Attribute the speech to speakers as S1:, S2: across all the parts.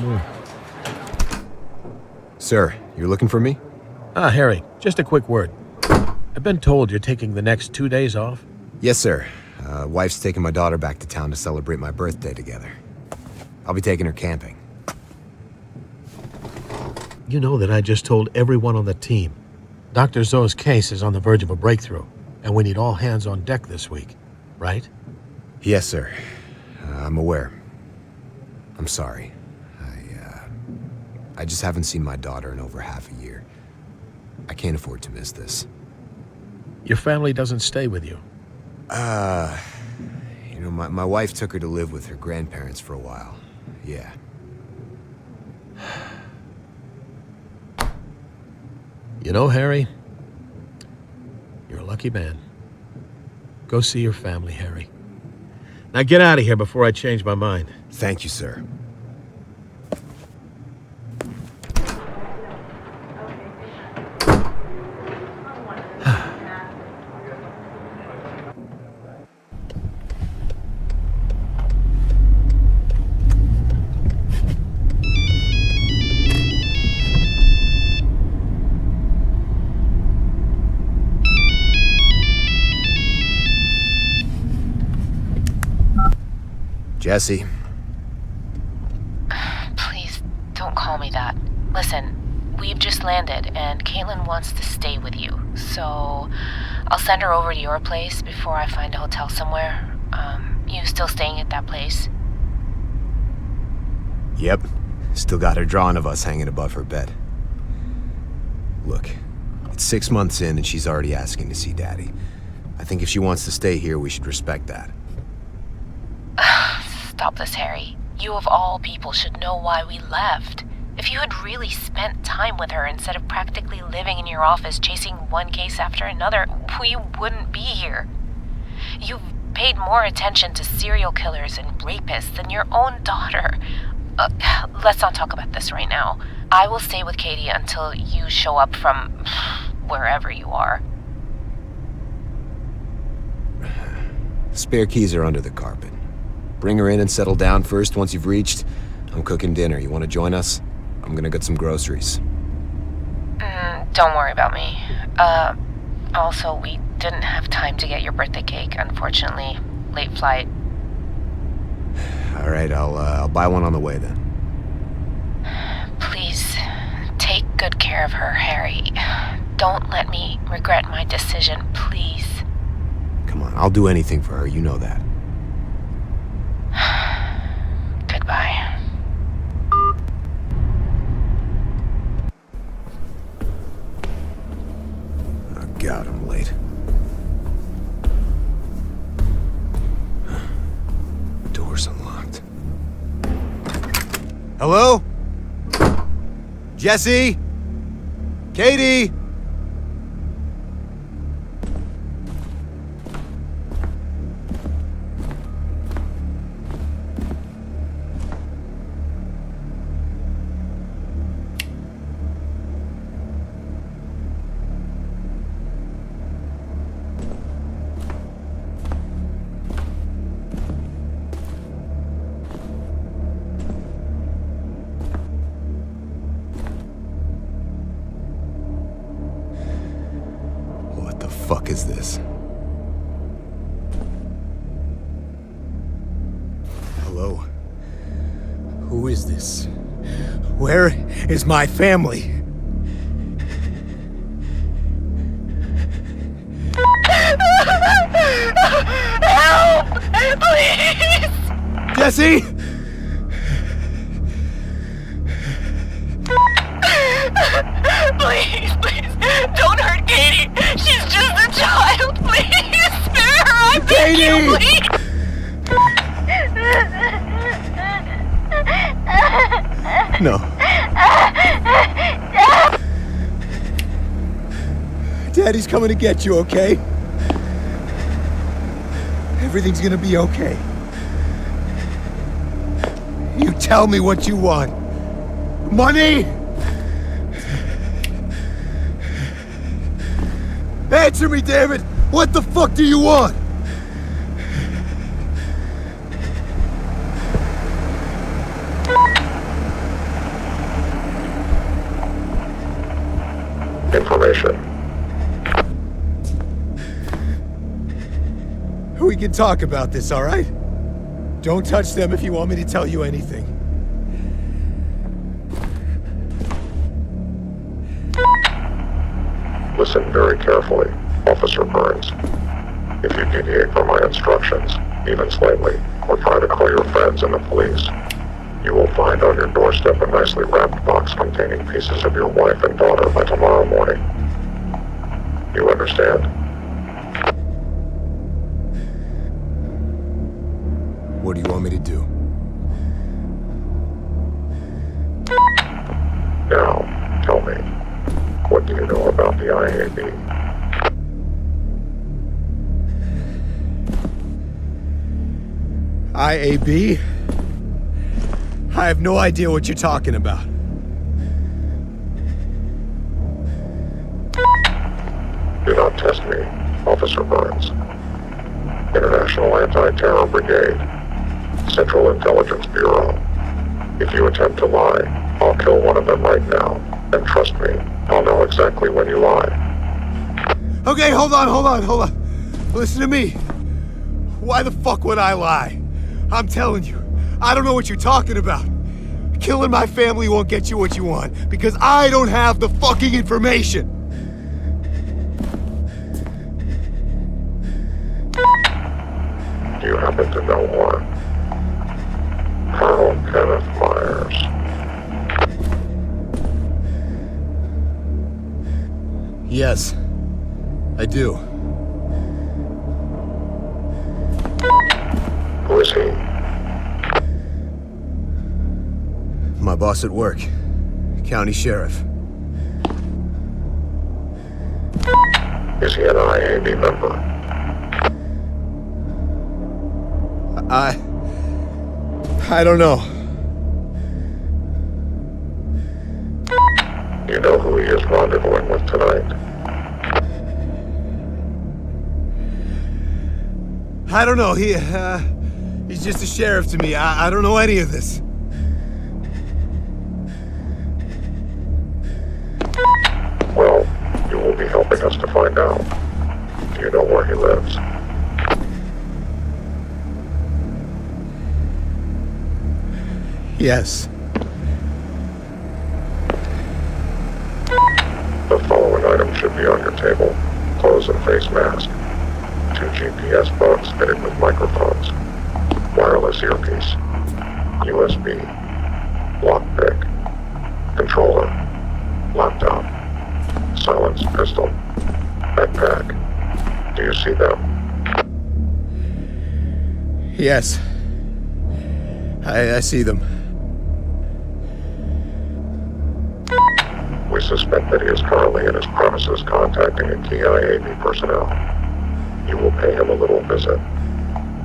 S1: Come on.
S2: Sir, you're looking for me?
S1: Harry, just a quick word. I've been told you're taking the next 2 days off.
S2: Yes, sir. Wife's taking my daughter back to town to celebrate my birthday together. I'll be taking her camping.
S1: You know that I just told everyone on the team. Dr. Zoe's case is on the verge of a breakthrough, and we need all hands on deck this week, right?
S2: Yes, sir. I'm aware. I'm sorry. I just haven't seen my daughter in over half a year. I can't afford to miss this.
S1: Your family doesn't stay with you.
S2: My wife took her to live with her grandparents for a while. Yeah.
S1: You know, Harry, you're a lucky man. Go see your family, Harry. Now get out of here before I change my mind.
S2: Thank you, sir. Jesse.
S3: Please, don't call me that. Listen, we've just landed, and Caitlin wants to stay with you, so I'll send her over to your place before I find a hotel somewhere. You still staying at that place?
S2: Yep. Still got her drawing of us hanging above her bed. Look, it's 6 months in, and she's already asking to see Daddy. I think if she wants to stay here, we should respect that.
S3: Stop this, Harry. You of all people should know why we left. If you had really spent time with her instead of practically living in your office chasing one case after another, we wouldn't be here. You've paid more attention to serial killers and rapists than your own daughter. Let's not talk about this right now. I will stay with Katie until you show up from wherever you are.
S2: Spare keys are under the carpet. Bring her in and settle down first once you've reached. I'm cooking dinner. You want to join us? I'm gonna get some groceries.
S3: Don't worry about me. Also, we didn't have time to get your birthday cake, unfortunately. Late flight.
S2: All right, I'll buy one on the way then.
S3: Please, take good care of her, Harry. Don't let me regret my decision, please.
S2: Come on, I'll do anything for her, you know that.
S3: Goodbye.
S2: Oh God, I'm late. Door's unlocked. Hello? Jesse? Katie? What the fuck is this? Hello? Who is this? Where is my family?
S3: Help! Please!
S2: Jesse!
S3: Please, don't hurt Katie. She's just a child. Please, spare her. I beg you, please.
S2: No. Daddy's coming to get you, okay? Everything's gonna be okay. You tell me what you want. Money? Answer me, damn it! What the fuck do you want?
S4: information.
S2: We can talk about this, all right? Don't touch them if you want me to tell you anything.
S4: Listen very carefully, Officer Burns. If you deviate from my instructions, even slightly, or try to call your friends and the police, you will find on your doorstep a nicely wrapped box containing pieces of your wife and daughter by tomorrow morning. You understand?
S2: What do you want me to do?
S4: Now, tell me, what do you know about the IAB?
S2: IAB? I have no idea what you're talking about.
S4: Do not test me, Officer Burns. International Anti-Terror Brigade, Central Intelligence Bureau. If you attempt to lie, I'll kill one of them right now. And trust me, I'll know exactly when you lie.
S2: Okay, hold on. Listen to me. Why the fuck would I lie? I'm telling you, I don't know what you're talking about. Killing my family won't get you what you want, because I don't have the fucking information.
S4: Do you happen to know one? Colonel Kenneth Myers.
S2: Yes, I do.
S4: Who is he?
S2: My boss at work. County sheriff.
S4: Is he an IAB member?
S2: I don't know.
S4: You know who he is rendezvousing with tonight?
S2: I don't know. He's just a sheriff to me. I don't know any of this.
S4: Well, you will be helping us to find out. Do you know where he lives?
S2: Yes.
S4: The following items should be on your table. Clothes and face mask. 2 GPS bugs fitted with microphones. Wireless earpiece. USB. Lockpick. Controller. Laptop. Silenced pistol. Backpack. Do you see them?
S2: Yes. I see them.
S4: We suspect that he is currently in his premises contacting a key IAB personnel. You will pay him a little visit.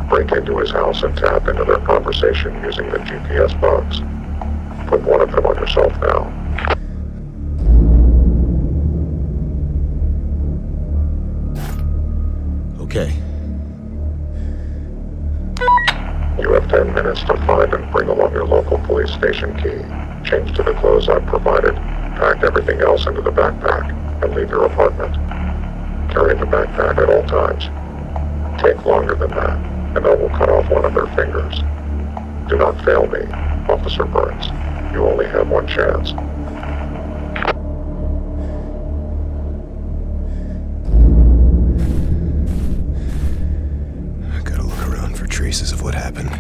S4: Break into his house and tap into their conversation using the GPS bugs. Put one of them on yourself now.
S2: Okay.
S4: You have 10 minutes to find and bring along your local police station key. Change to the clothes I've provided. Pack everything else into the backpack and leave your apartment. Carry the backpack at all times. Take longer than that, and I will cut off one of their fingers. Do not fail me, Officer Burns. You only have one chance.
S2: I gotta look around for traces of what happened.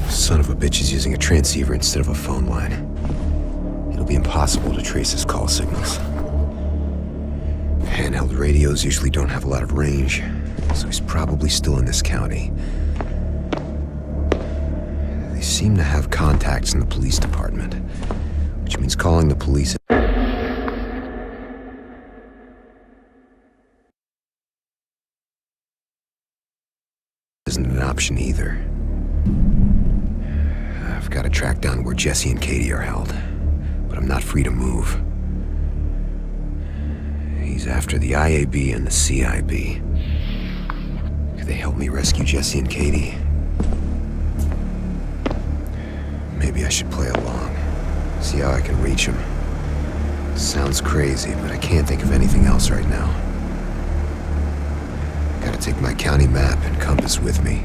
S2: Son of a bitch is using a transceiver instead of a phone line. It'll be impossible to trace his call signals. Handheld radios usually don't have a lot of range, so he's probably still in this county. They seem to have contacts in the police department, which means calling the police isn't an option either. I've got to track down where Jesse and Katie are held, but I'm not free to move. He's after the IAB and the CIB. Could they help me rescue Jesse and Katie? Maybe I should play along, see how I can reach him. Sounds crazy, but I can't think of anything else right now. Gotta take my county map and compass with me.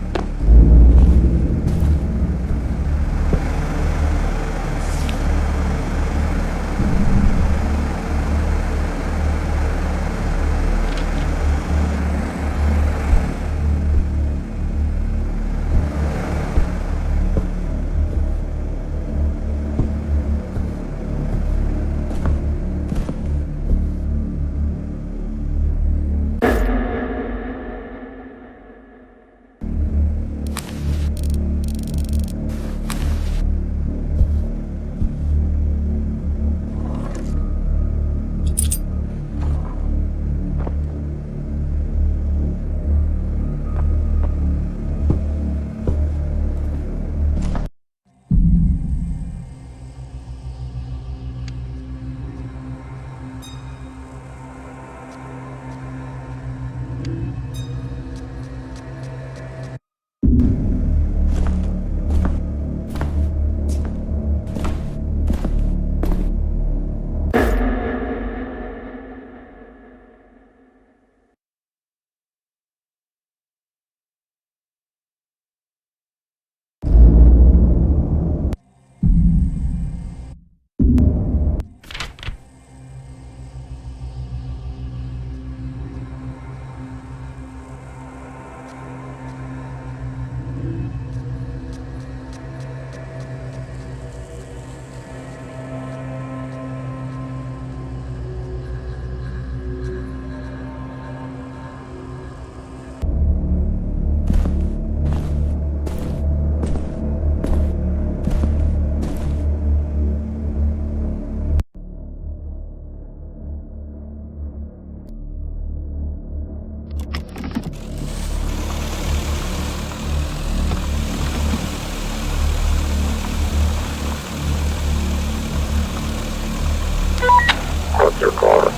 S4: Park your car.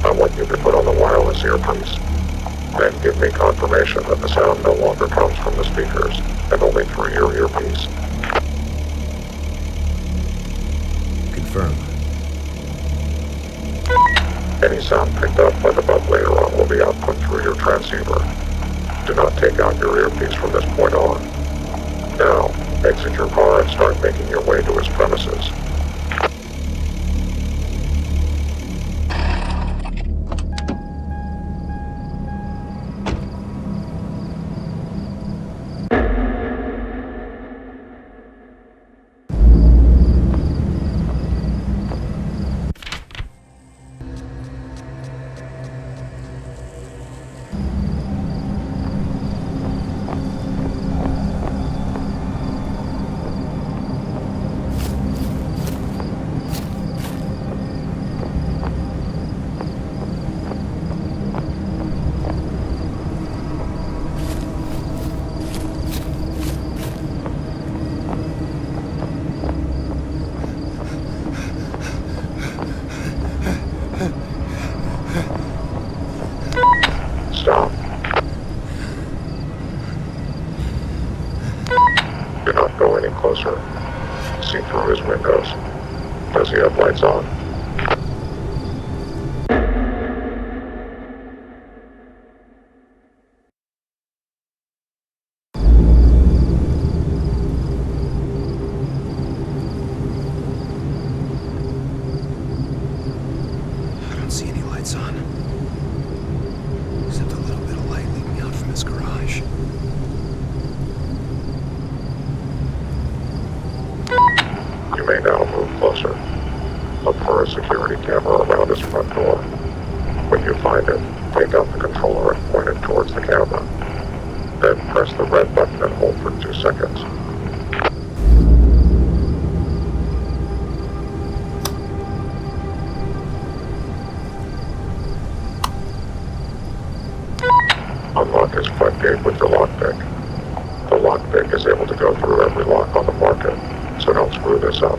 S4: I want you to put on the wireless earpiece. Then give me confirmation that the sound no longer comes from the speakers, and only through your earpiece.
S2: Confirm.
S4: Any sound picked up by the bug later on will be output through your transceiver. Do not take out your earpiece from this point on. Now, exit your car and start making your way to his premises. Stop. Do not go any closer. See through his windows. Does he have lights on?
S2: I don't see any lights on. Except a little bit of light leaking out from his garage.
S4: You may now move closer. Look for a security camera around his front door. When you find it, take out the controller and point it towards the camera. Then press the red button and hold for 2 seconds. Unlock his front gate with your lockpick. The lockpick is able to go through every lock on the market, so don't screw this up.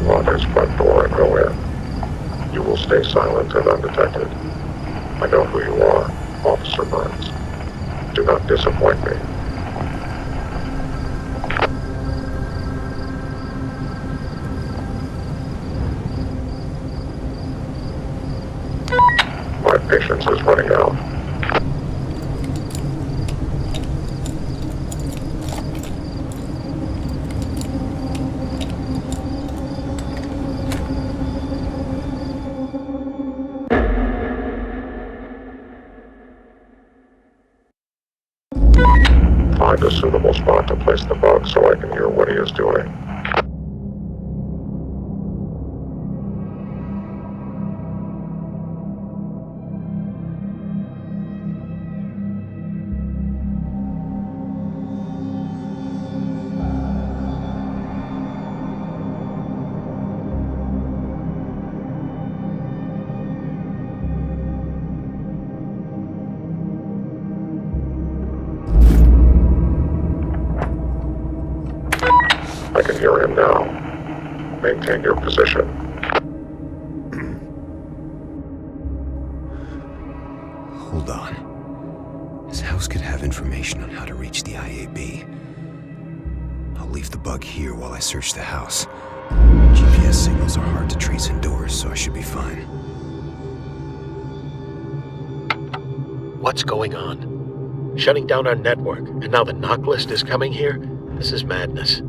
S4: father's front door and go in. You will stay silent and undetected. I know who you are, Officer Burns. Do not disappoint me. My patience is running out. Find a suitable spot to place the bug so I can hear what he is doing. I can hear him now. Maintain your position.
S2: Hold on. This house could have information on how to reach the IAB. I'll leave the bug here while I search the house. GPS signals are hard to trace indoors, so I should be fine.
S1: What's going on? Shutting down our network, and now the knock list is coming here? This is madness.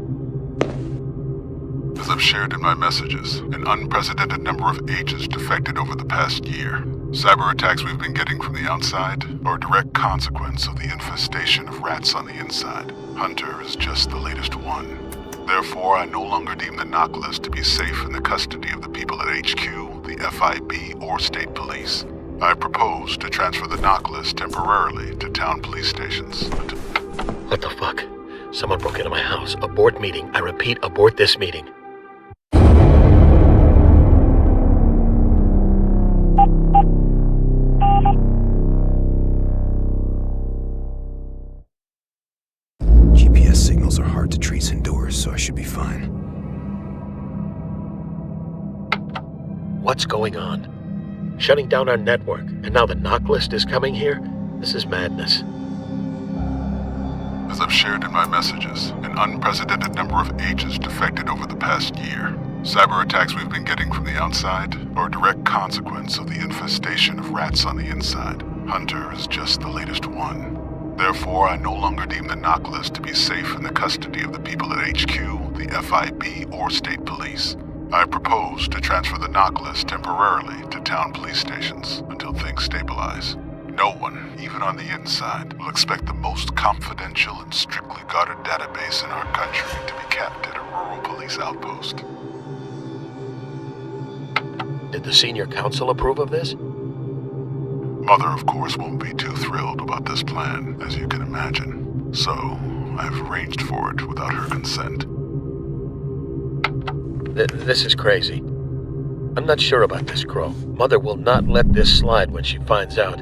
S5: As I've shared in my messages, an unprecedented number of agents defected over the past year. Cyber attacks we've been getting from the outside are a direct consequence of the infestation of rats on the inside. Hunter is just the latest one. Therefore, I no longer deem the knock list to be safe in the custody of the people at HQ, the FIB, or state police. I propose to transfer the knock list temporarily to town police stations.
S1: What the fuck? Someone broke into my house. Abort meeting. I repeat, abort this meeting.
S2: GPS signals are hard to trace indoors, so I should be fine.
S1: What's going on? Shutting down our network, and now the knock list is coming here? This is madness.
S5: As I've shared in my messages, an unprecedented number of agents defected over the past year. Cyber attacks we've been getting from the outside are a direct consequence of the infestation of rats on the inside. Hunter is just the latest one. Therefore, I no longer deem the knock list to be safe in the custody of the people at HQ, the FIB, or state police. I propose to transfer the knock list temporarily to town police stations until things stabilize. No one, even on the inside, will expect the most confidential and strictly guarded database in our country to be kept at a rural police outpost.
S1: Did the senior council approve of this?
S5: Mother, of course, won't be too thrilled about this plan, as you can imagine. So, I've arranged for it without her consent.
S1: This is crazy. I'm not sure about this, Crow. Mother will not let this slide when she finds out.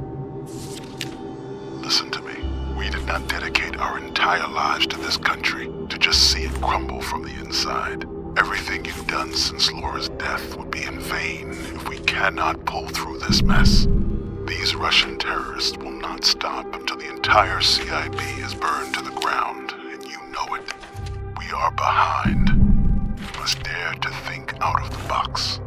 S5: Listen to me. We did not dedicate our entire lives to this country to just see it crumble from the inside. Everything you've done since Laura's death would be in vain if we cannot pull through this mess. These Russian terrorists will not stop until the entire CIB is burned to the ground, and you know it. We are behind. You must dare to think out of the box.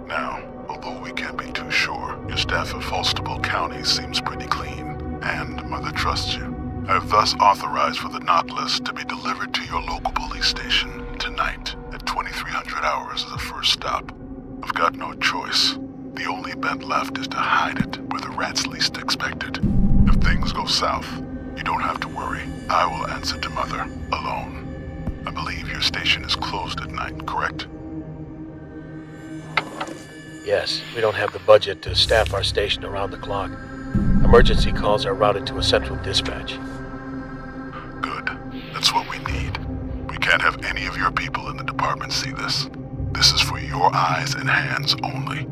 S5: Now, although we can't be too sure, your staff of Falstable County seems pretty clean, and Mother trusts you. I have thus authorized for the knock list to be delivered to your local police station tonight at 2300 hours as a first stop. I've got no choice. The only bet left is to hide it where the rats least expect it. If things go south, you don't have to worry. I will answer to Mother, alone. I believe your station is closed at night, correct?
S1: Yes, we don't have the budget to staff our station around the clock. Emergency calls are routed to a central dispatch.
S5: Good. That's what we need. We can't have any of your people in the department see this. This is for your eyes and hands only.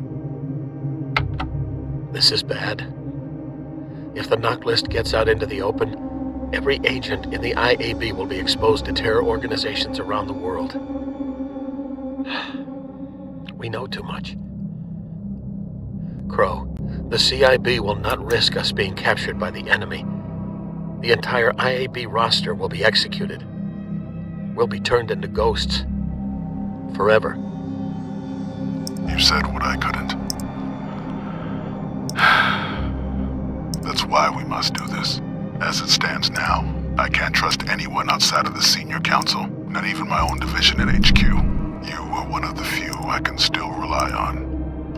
S1: This is bad. If the knock list gets out into the open, every agent in the IAB will be exposed to terror organizations around the world. We know too much. Crow, the CIB will not risk us being captured by the enemy. The entire IAB roster will be executed. We'll be turned into ghosts. Forever.
S5: You said what I couldn't. That's why we must do this. As it stands now, I can't trust anyone outside of the senior council, not even my own division at HQ. You are one of the few I can still rely on.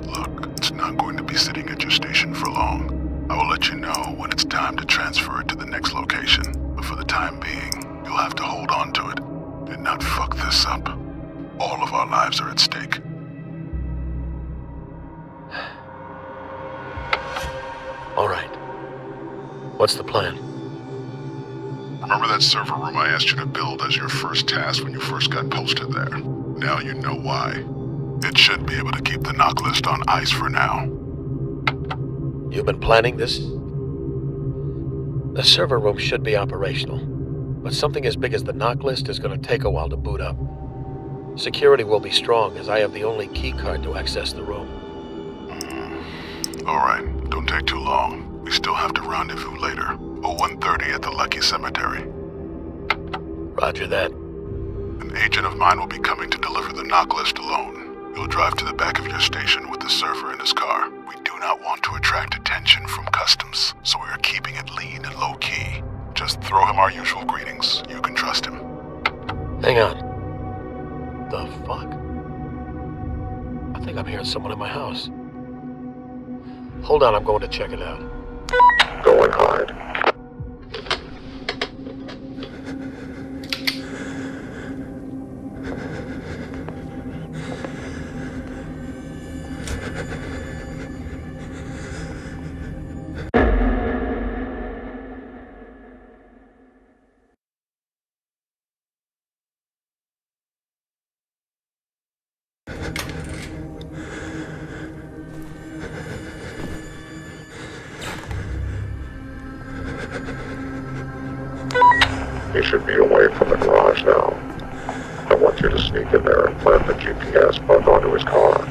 S5: Look, it's not going to be sitting at your station for long. I will let you know when it's time to transfer it to the next location, but for the time being, you'll have to hold on to it and not fuck this up. All of our lives are at stake.
S1: All right. What's the plan?
S5: Remember that server room I asked you to build as your first task when you first got posted there? Now you know why. It should be able to keep the knock list on ice for now.
S1: You've been planning this? The server room should be operational, but something as big as the knock list is going to take a while to boot up. Security will be strong, as I have the only key card to access the room.
S5: All right, don't take too long. We still have to rendezvous later. 01:30 at the Lucky Cemetery.
S1: Roger that.
S5: An agent of mine will be coming to deliver the knock list alone. He'll drive to the back of your station with the server in his car. We do not want to attract attention from customs, so we are keeping it lean and low-key. Just throw him our usual greetings. You can trust him.
S1: Hang on. The fuck? I think I'm hearing someone in my house. Hold on, I'm going to check it out.
S4: Go and hide. He should be away from the garage now. I want you to sneak in there and plant the GPS bug onto his car.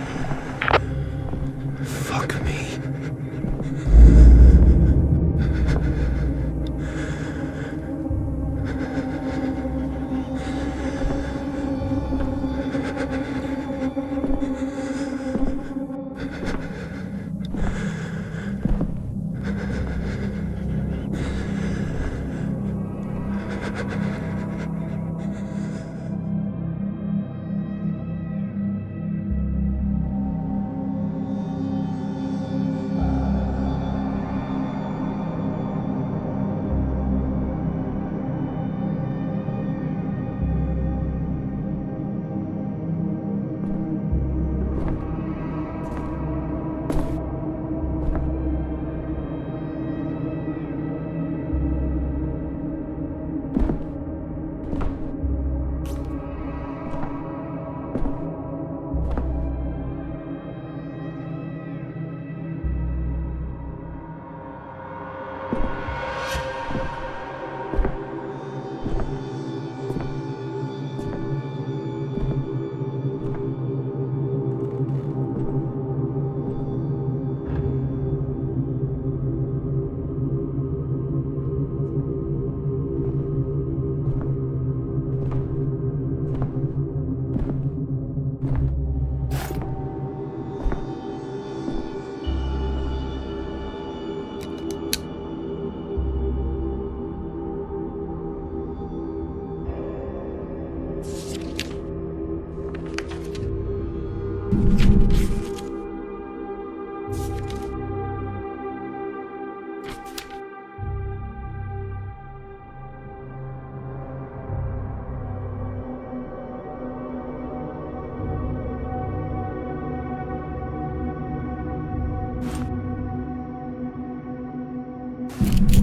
S2: Fuck me.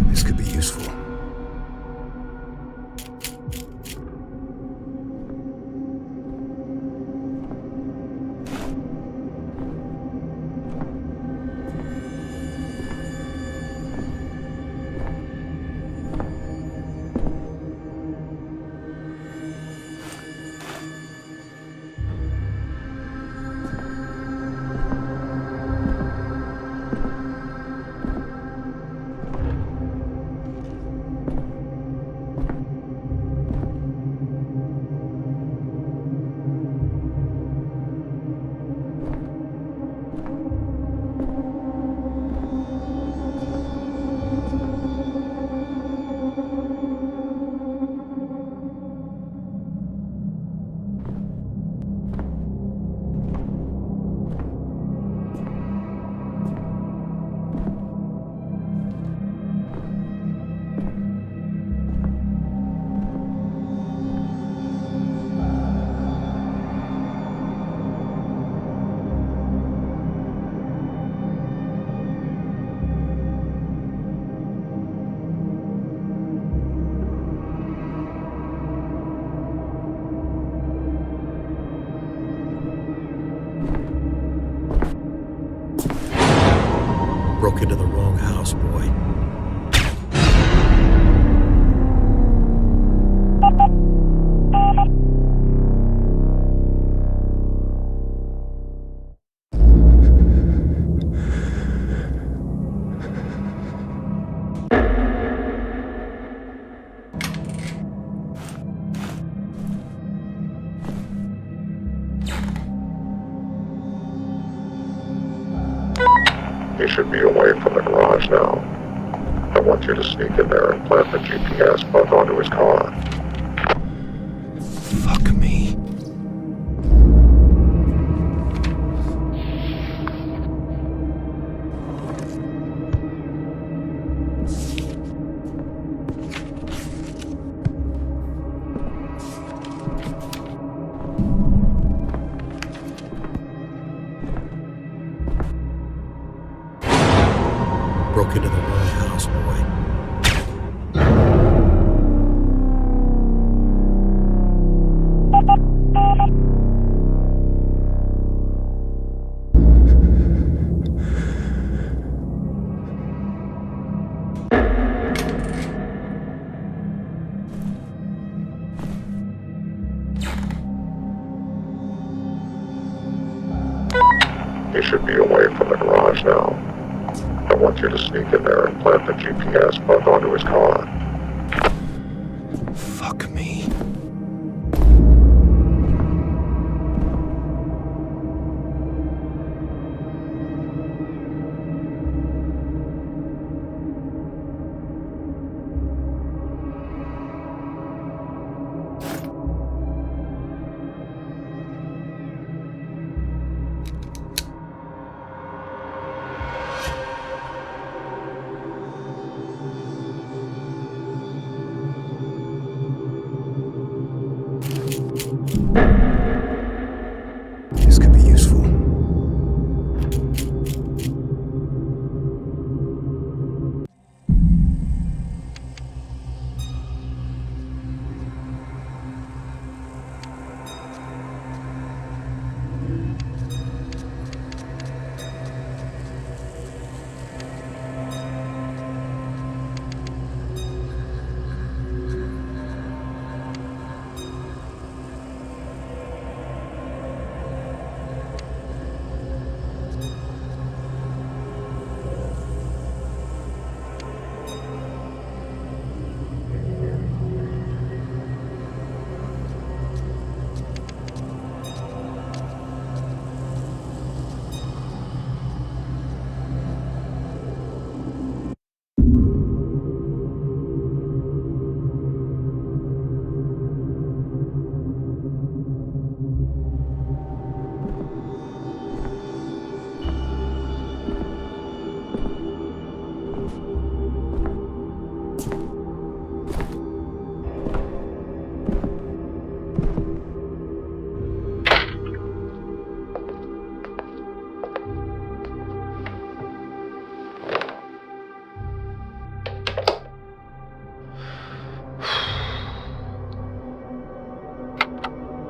S2: This could be useful.
S1: Broke into the wrong house, boy.
S4: He should be away from the garage now. I want you to sneak in there and plant the GPS bug onto his car.
S2: Fuck me.
S1: Broke into the wrong house, boy.
S4: He should be away from the garage now. I want you to sneak in there and plant the GPS bug onto his car.
S2: Fuck me. This could be useful.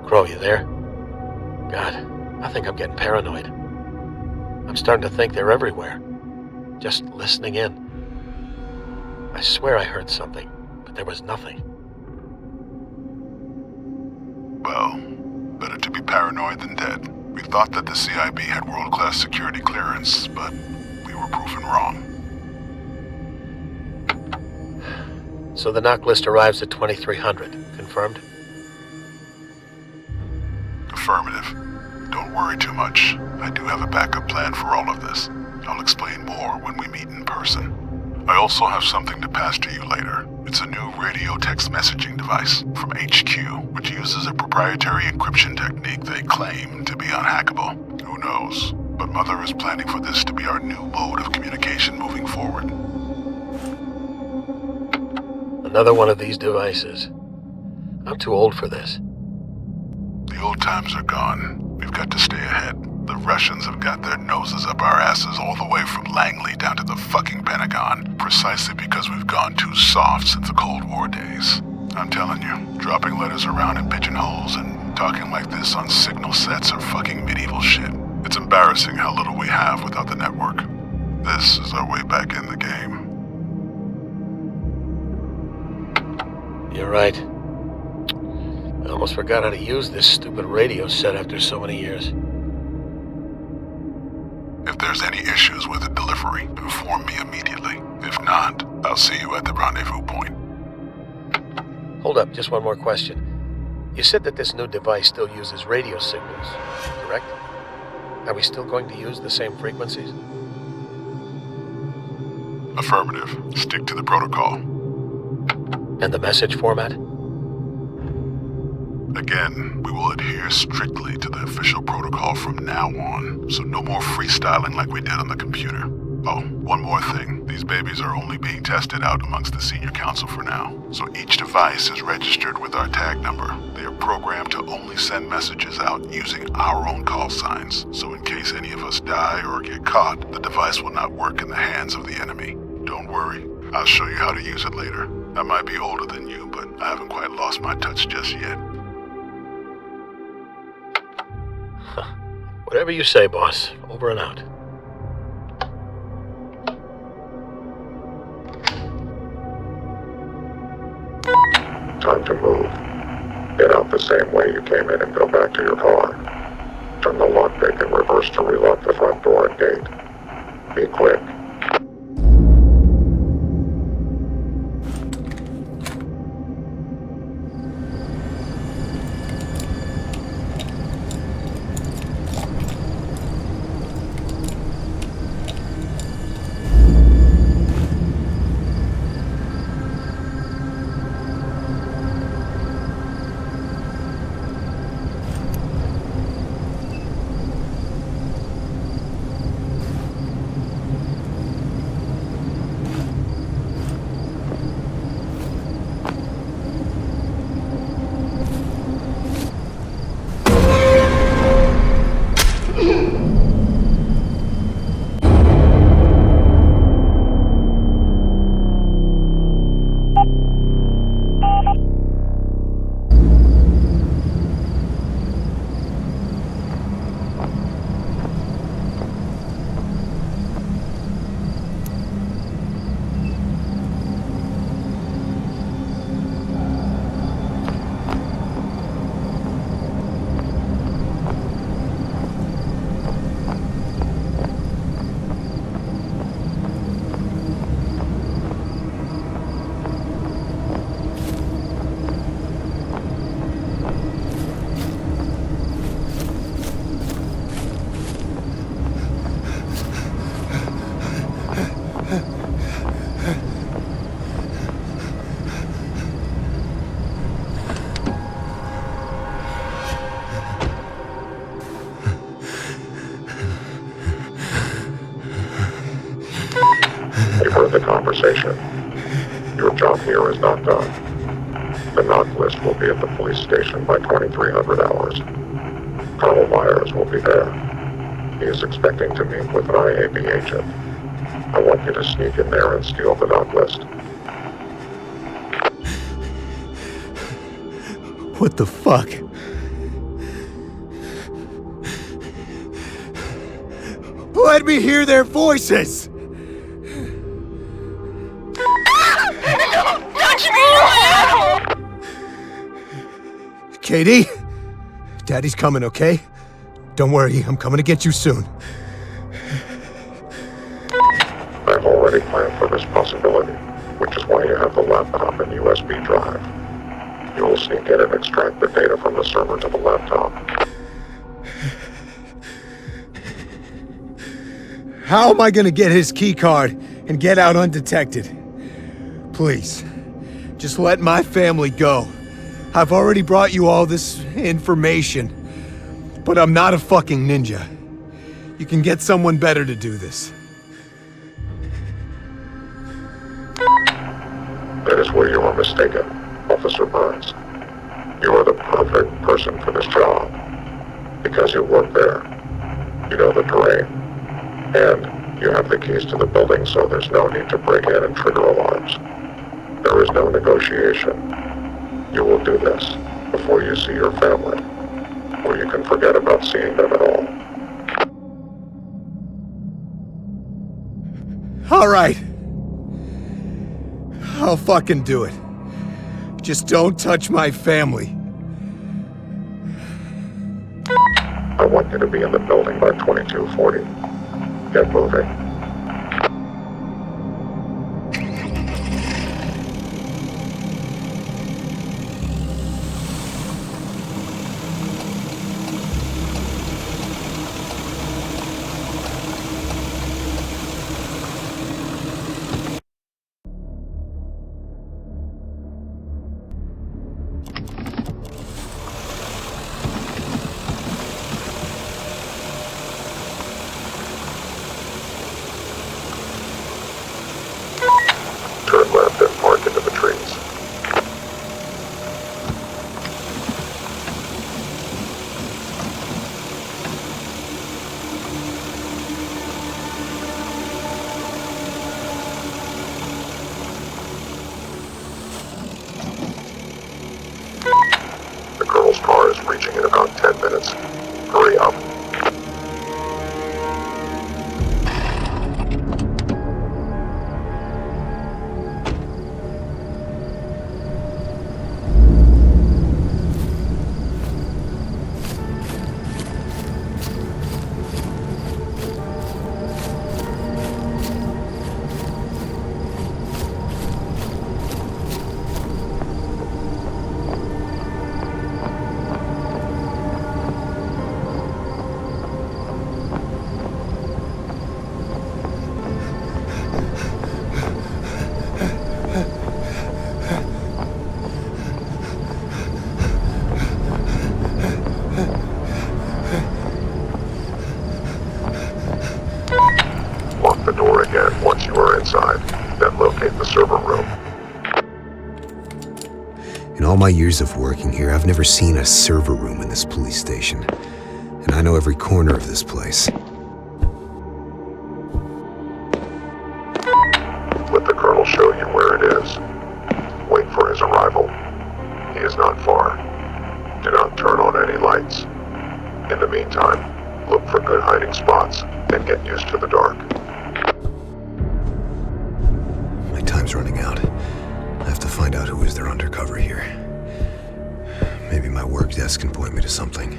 S1: Crow, you there? God, I think I'm getting paranoid. I'm starting to think they're everywhere. Just listening in. I swear I heard something, but there was nothing.
S5: Well, better to be paranoid than dead. We thought that the CIB had world-class security clearance, but we were proven wrong.
S1: So the knock list arrives at 2300. Confirmed?
S5: Affirmative. Don't worry too much. I do have a backup plan for all of this. I'll explain more when we meet in person. I also have something to pass to you later. It's a new radio text messaging device from HQ, which uses a proprietary encryption technique they claim to be unhackable. Who knows? But Mother is planning for this to be our new mode of communication moving forward.
S1: Another one of these devices. I'm too old for this.
S5: The old times are gone. We've got to stay ahead. The Russians have got their noses up our asses all the way from Langley down to the fucking Pentagon, precisely because we've gone too soft since the Cold War days. I'm telling you, dropping letters around in pigeonholes and talking like this on signal sets are fucking medieval shit. It's embarrassing how little we have without the network. This is our way back in the game.
S1: You're right. I almost forgot how to use this stupid radio set after so many years.
S5: If there's any issues with the delivery, inform me immediately. If not, I'll see you at the rendezvous point.
S1: Hold up, just one more question. You said that this new device still uses radio signals, correct? Are we still going to use the same frequencies?
S5: Affirmative. Stick to the protocol.
S1: And the message format?
S5: Again, we will adhere strictly to the official protocol from now on, so no more freestyling like we did on the computer. Oh, one more thing. These babies are only being tested out amongst the senior council for now, so each device is registered with our tag number. They are programmed to only send messages out using our own call signs, so in case any of us die or get caught, the device will not work in the hands of the enemy. Don't worry, I'll show you how to use it later. I might be older than you, but I haven't quite lost my touch just yet.
S1: Whatever you say, boss. Over and out.
S4: Time to move. Get out the same way you came in and go back to your car. Turn the lockpick in reverse to relock the front door and gate. Be quick. You've heard the conversation. Your job here is not done. The knock list will be at the police station by 2300 hours. Colonel Myers will be there. He is expecting to meet with an IAB agent. I want you to sneak in there and steal the knock list.
S2: What the fuck? Let me hear their voices! Katie? Daddy's coming, okay? Don't worry, I'm coming to get you soon.
S4: I've already planned for this possibility, which is why you have the laptop and USB drive. You will sneak in and extract the data from the server to the laptop.
S2: How am I gonna get his keycard and get out undetected? Please, just let my family go. I've already brought you all this information, but I'm not a fucking ninja. You can get someone better to do this.
S4: That is where you are mistaken, Officer Burns. You are the perfect person for this job. Because you work there. You know the terrain. And you have the keys to the building, so there's no need to break in and trigger alarms. There is no negotiation. You will do this before you see your family, or you can forget about seeing them at all.
S2: All right. I'll fucking do it. Just don't touch my family.
S4: I want you to be in the building by 2240. Get moving. Turn left and park into the trees. The girl's car is reaching in about 10 minutes. Hurry up. Lock the door again once you are inside, then locate the server room.
S2: In all my years of working here, I've never seen a server room in this police station. And I know every corner of this place.
S4: Let the colonel show you where it is. Wait for his arrival. He is not far. Do not turn on any lights. In the meantime, look for good hiding spots and get used to the dark.
S2: My time's running out. I have to find out who is their undercover here. Maybe my work desk can point me to something.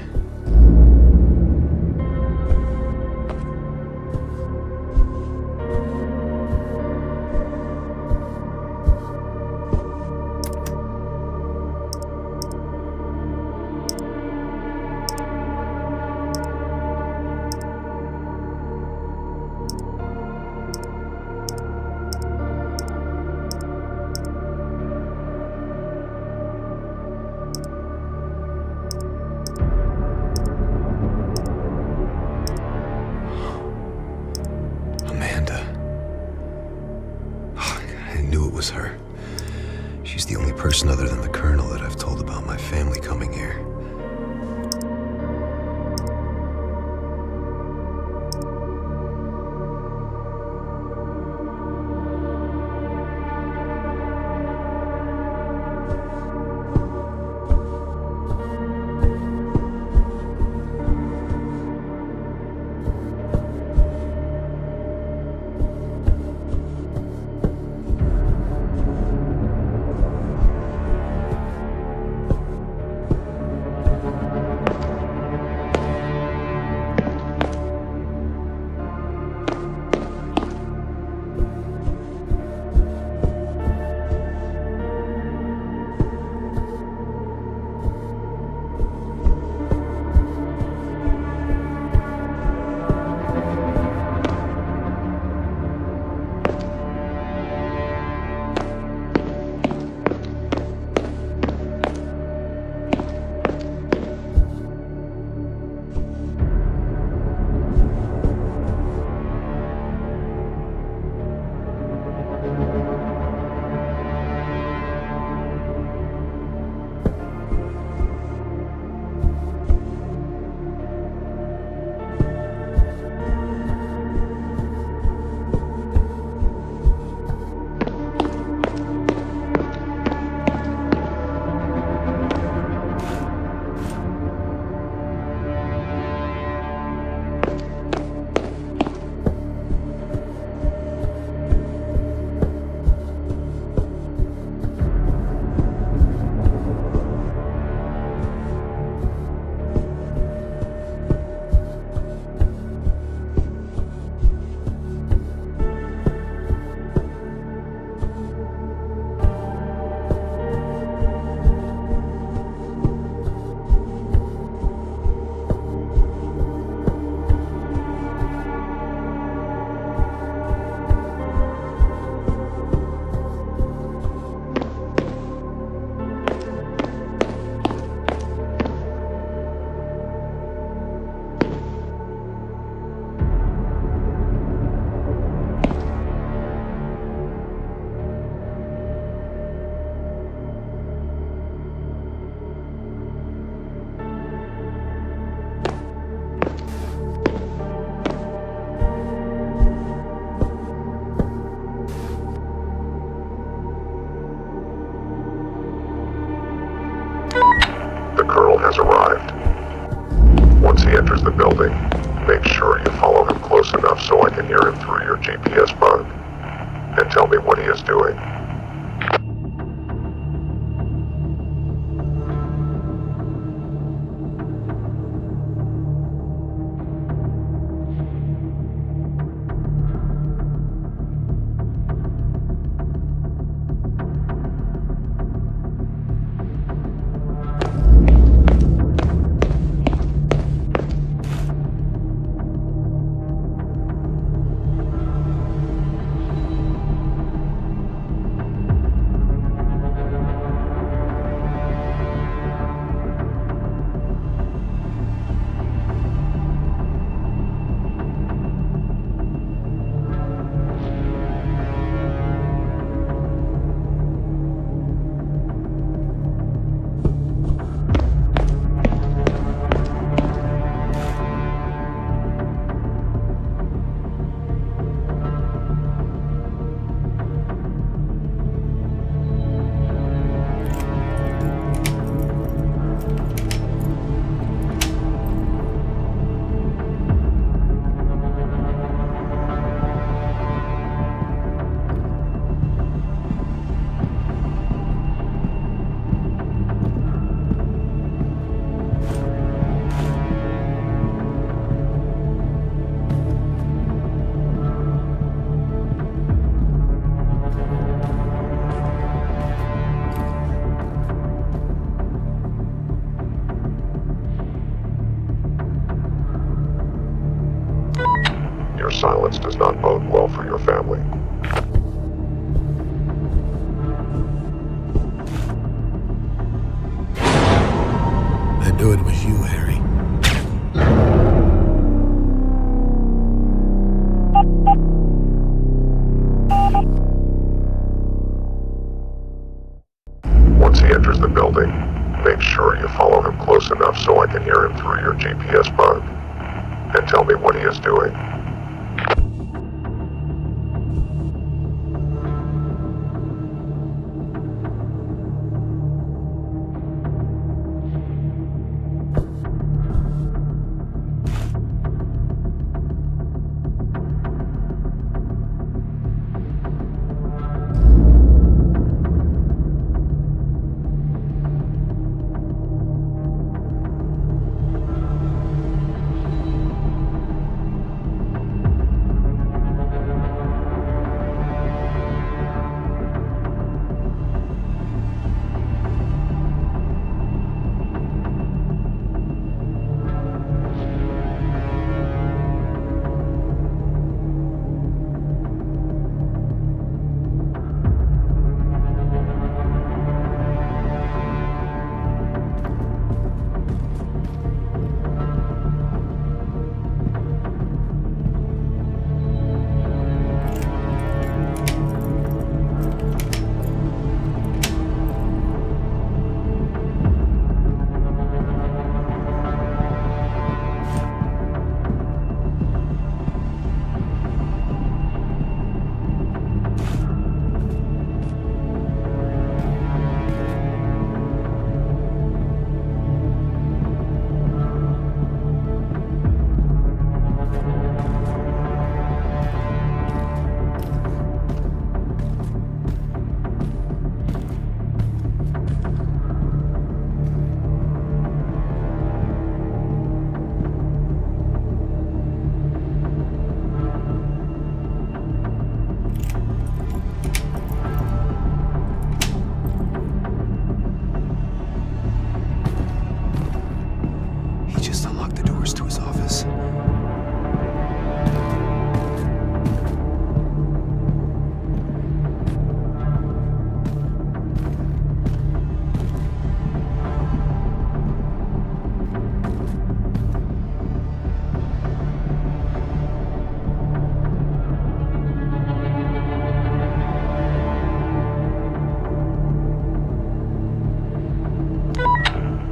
S2: Was her. She's the only person other than the colonel that I've told about my family coming here.
S4: Colonel has arrived. Once he enters the building, make sure you follow him close enough so I can hear him through your GPS bug. And tell me what he is doing. Your silence does not bode well for your family.
S2: I knew it was you, Harry.
S4: Once he enters the building, make sure you follow him close enough so I can hear him through your GPS bug. And tell me what he is doing.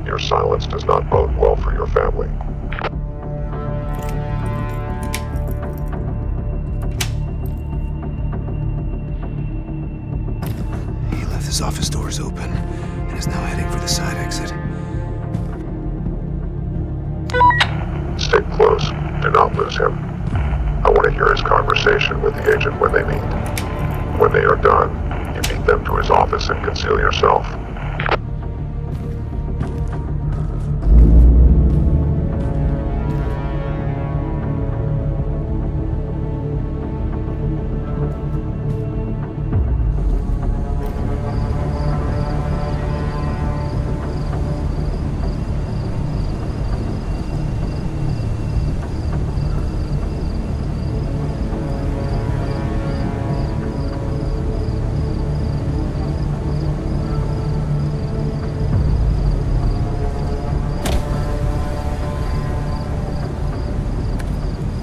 S4: Your silence does not bode well for your family.
S2: He left his office doors open and is now heading for the side exit.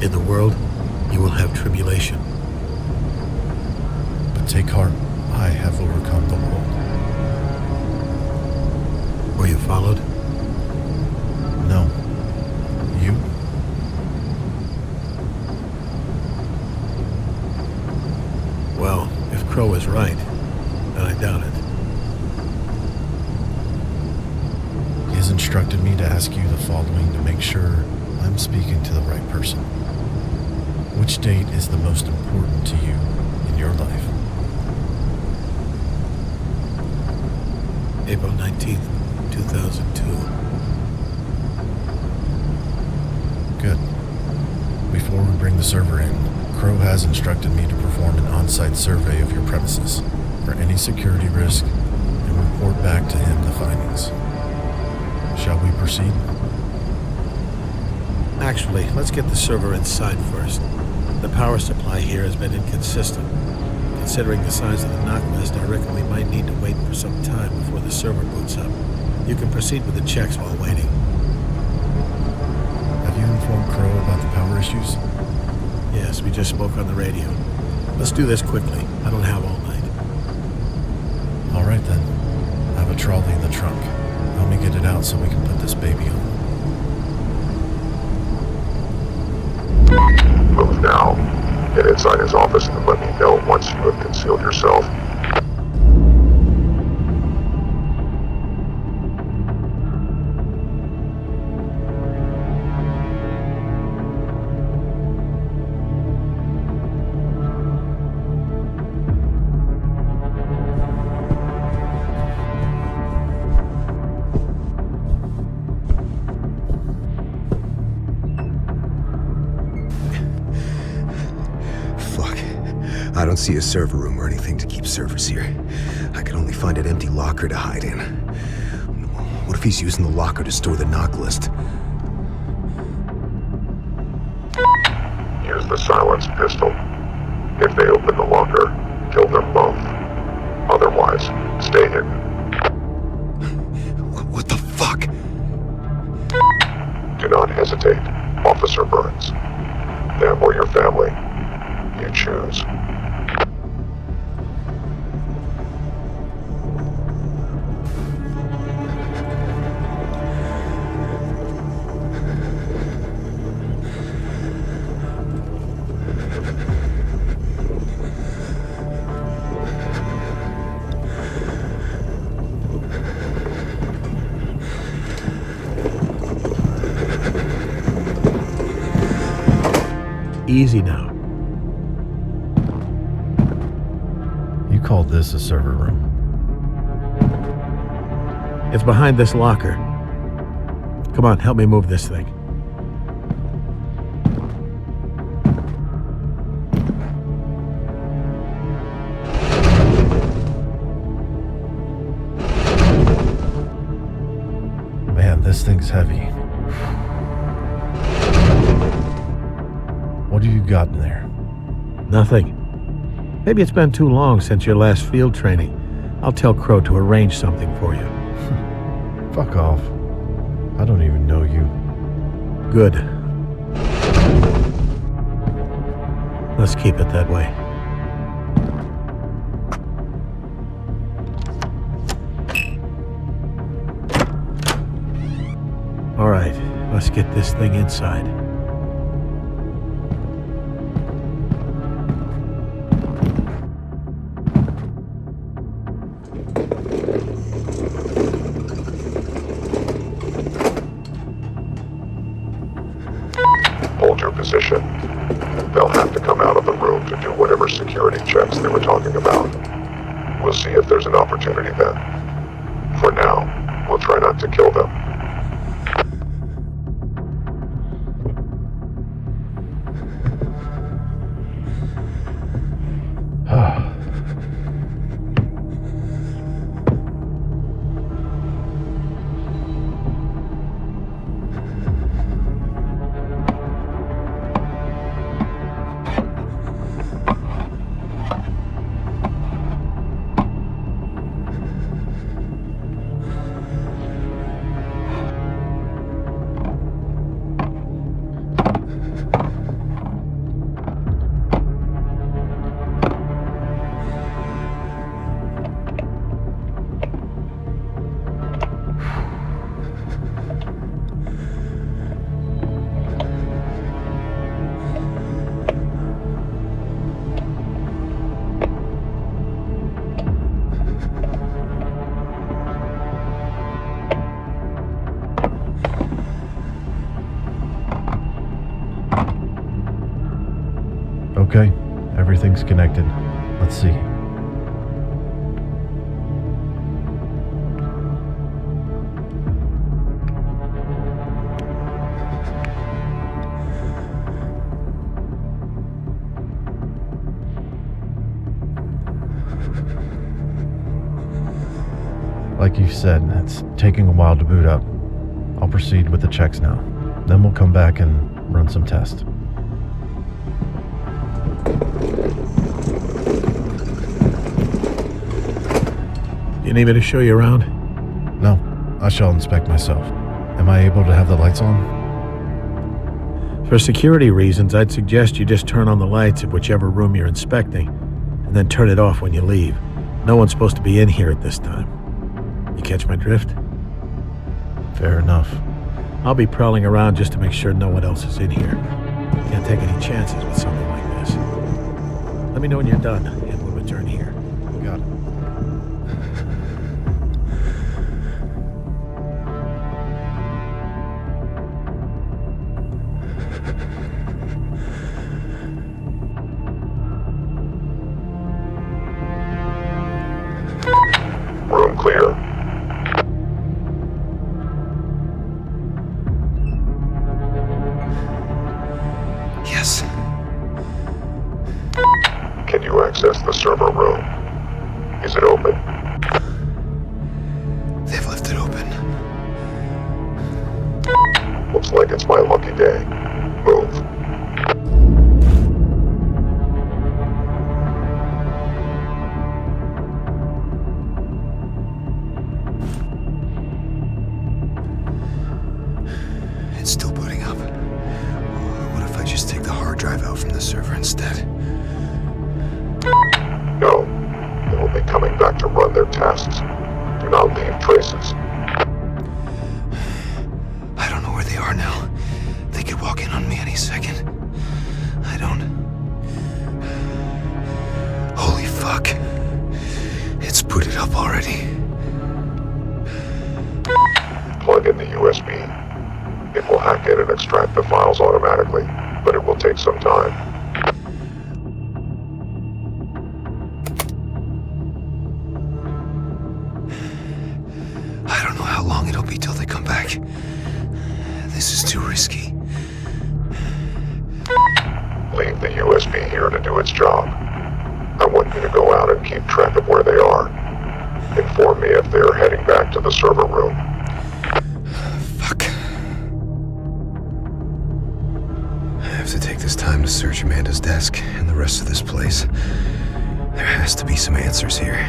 S1: In the world, you will have tribulation.
S6: But take heart, I have overcome the world.
S1: Were you followed?
S6: No. You?
S1: Well, if Crow is right, then I doubt it.
S6: He has instructed me to ask you the following to make sure I'm speaking to the right person. Which date is the most important to you in your life?
S1: April 19th, 2002.
S6: Good. Before we bring the server in, Crow has instructed me to perform an on-site survey of your premises for any security risk and report back to him the findings. Shall we proceed?
S1: Actually, let's get the server inside first. The power supply here has been inconsistent. Considering the size of the knock list, I reckon we might need to wait for some time before the server boots up. You can proceed with the checks while waiting.
S6: Have you informed Crow about the power issues?
S1: Yes, we just spoke on the radio. Let's do this quickly. I don't have all night.
S6: All right then. I have a trolley in the trunk. Help me get it out so we can put this baby on.
S4: Move now. Get inside his office and let me know once you have concealed yourself.
S2: I don't see a server room or anything to keep servers here. I could only find an empty locker to hide in. What if he's using the locker to store the knock list?
S4: Use the silenced pistol. If they open the locker, kill them both. Otherwise, stay hidden.
S2: What the fuck?
S4: Do not hesitate, Officer Burns. Them or your family. You choose.
S1: Easy now.
S6: You called this a server room?
S1: It's behind this locker. Come on, help me move this thing.
S6: Man, this thing's heavy. What have you got in there?
S1: Nothing. Maybe it's been too long since your last field training. I'll tell Crow to arrange something for you.
S6: Fuck off. I don't even know you.
S1: Good. Let's keep it that way. All right, let's get this thing inside.
S4: Hold your position. They'll have to come out of the room to do whatever security checks they were talking about. We'll see if there's an opportunity then. For now, we'll try not to kill them.
S6: Okay, everything's connected. Let's see. Like you said, it's taking a while to boot up. I'll proceed with the checks now. Then we'll come back and run some tests.
S1: Do you need me to show you around?
S6: No, I shall inspect myself. Am I able to have the lights on?
S1: For security reasons, I'd suggest you just turn on the lights of whichever room you're inspecting, and then turn it off when you leave. No one's supposed to be in here at this time. You catch my drift?
S6: Fair enough.
S1: I'll be prowling around just to make sure no one else is in here. Can't take any chances with something like this. Let me know when you're done, and we'll return here.
S6: Got it.
S4: Room clear.
S2: Yes.
S4: Can you access the server room? Is it open?
S2: They've left it open.
S4: Looks like it's my lucky day. Move.
S2: It's still booting up. What if I just take the hard drive out from the server instead?
S4: No. They will be coming back to run their tests. Do not leave traces.
S2: I don't know where they are now. They could walk in on me any second. I don't... Holy fuck. It's booted up already.
S4: Plug in the USB. It will hack in and extract the files automatically, but it will take some time.
S2: I don't know how long it'll be till they come back. This is too risky.
S4: Leave the USB here to do its job. I want you to go out and keep track of where they are. Inform me if they're heading back to the server room.
S2: Fuck. I have to take this time to search Amanda's desk and the rest of this place. There has to be some answers here.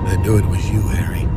S1: I knew it was you, Harry.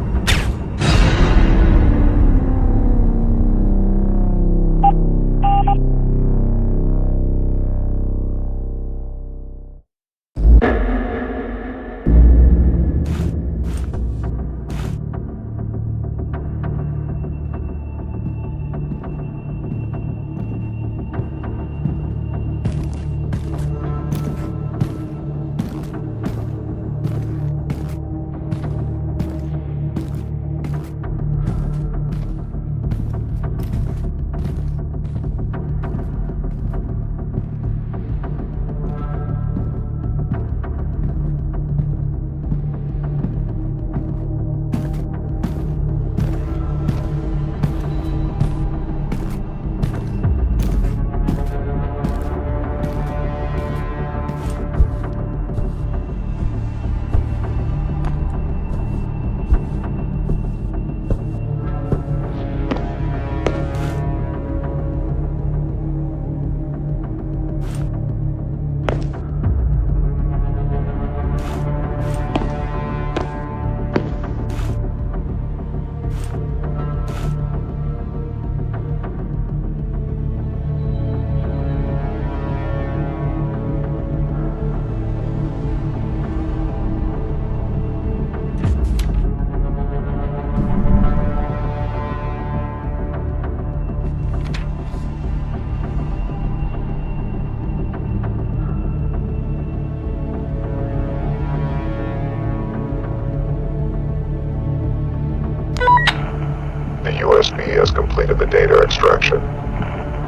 S4: The USB has completed the data extraction.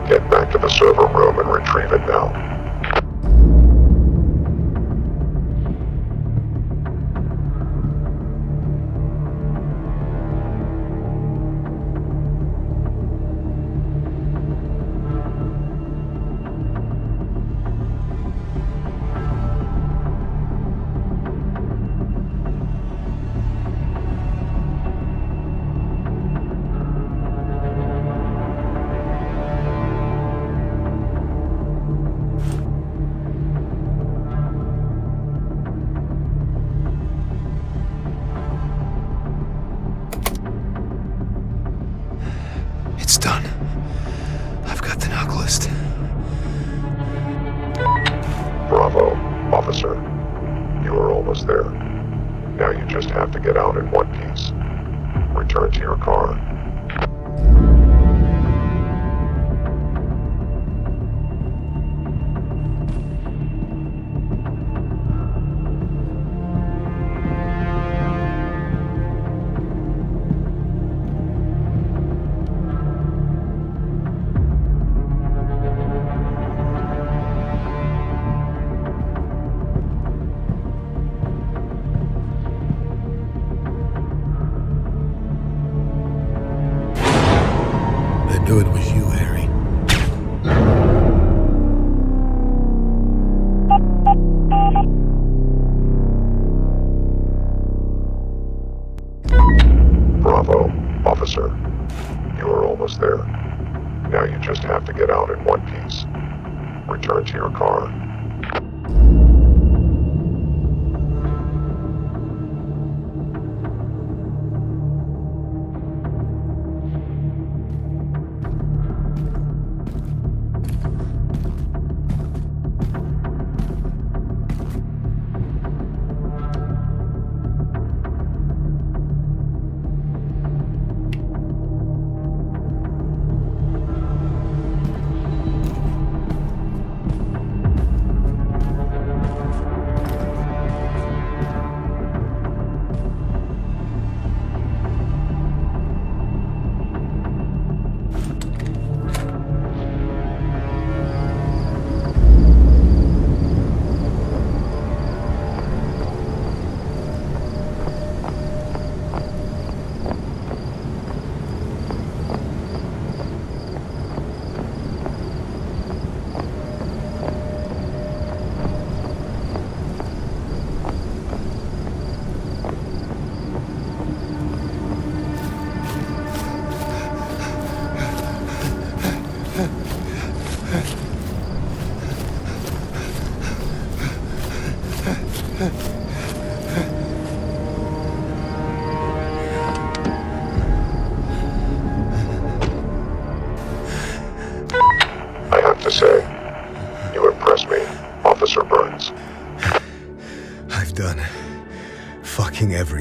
S4: Get back to the server room and retrieve it now.
S2: It's done. I've got the knock list.
S4: Bravo, officer. You are almost there. Now you just have to get out in one piece. Return to your car.
S1: I knew it was you, Harry.
S4: Bravo, officer. You are almost there. Now you just have to get out in one piece. Return to your car.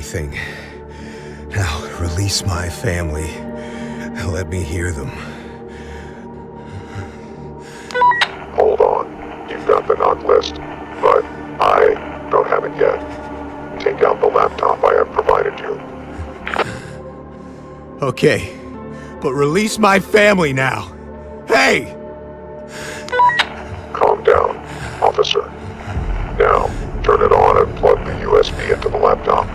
S2: everything. Now, release my family. Let me hear them.
S4: Hold on. You've got the knock list, but I don't have it yet. Take out the laptop I have provided you.
S2: Okay, but release my family now. Hey!
S4: Calm down, officer. Now, turn it on and plug the USB into the laptop.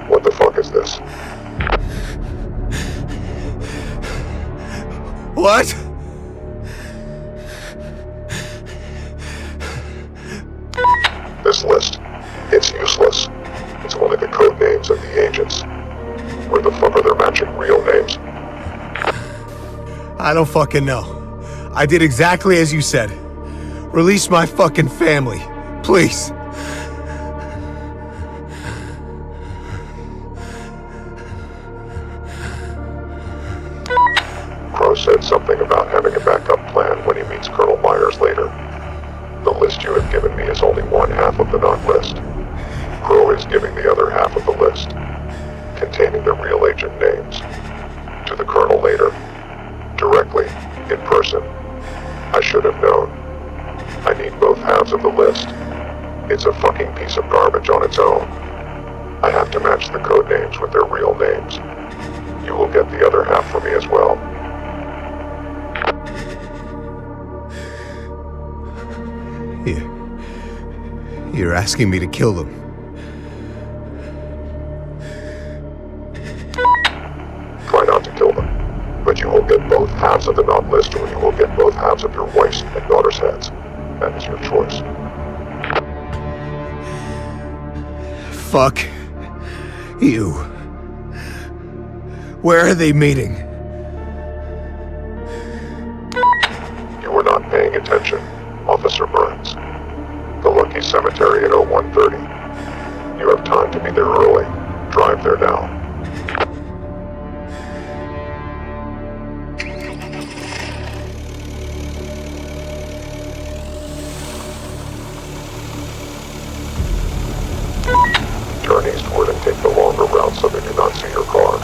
S4: What the fuck is this?
S2: What?
S4: This list. It's useless. It's only the code names of the agents. Where the fuck are their matching real names?
S2: I don't fucking know. I did exactly as you said. Release my fucking family. Please.
S4: Crow said something about having a backup plan when he meets Colonel Myers later. The list you have given me is only one half of the knock list. Crow is giving the other half of the list, containing the real agent names, to the Colonel later, directly, in person. I should have known. I need both halves of the list. It's a fucking piece of garbage on its own. I have to match the code names with their real names. You will get the other half for me as well.
S2: You're asking me to kill them.
S4: Try not to kill them, but you will get both halves of the knock list or you will get both halves of your wife's and daughter's heads. That is your choice.
S2: Fuck you. Where are they meeting?
S4: You were not paying attention, Officer Burns. The Lucky Cemetery at 0130. You have time to be there early. Drive there now. Turn eastward and take the longer route so they do not see your car.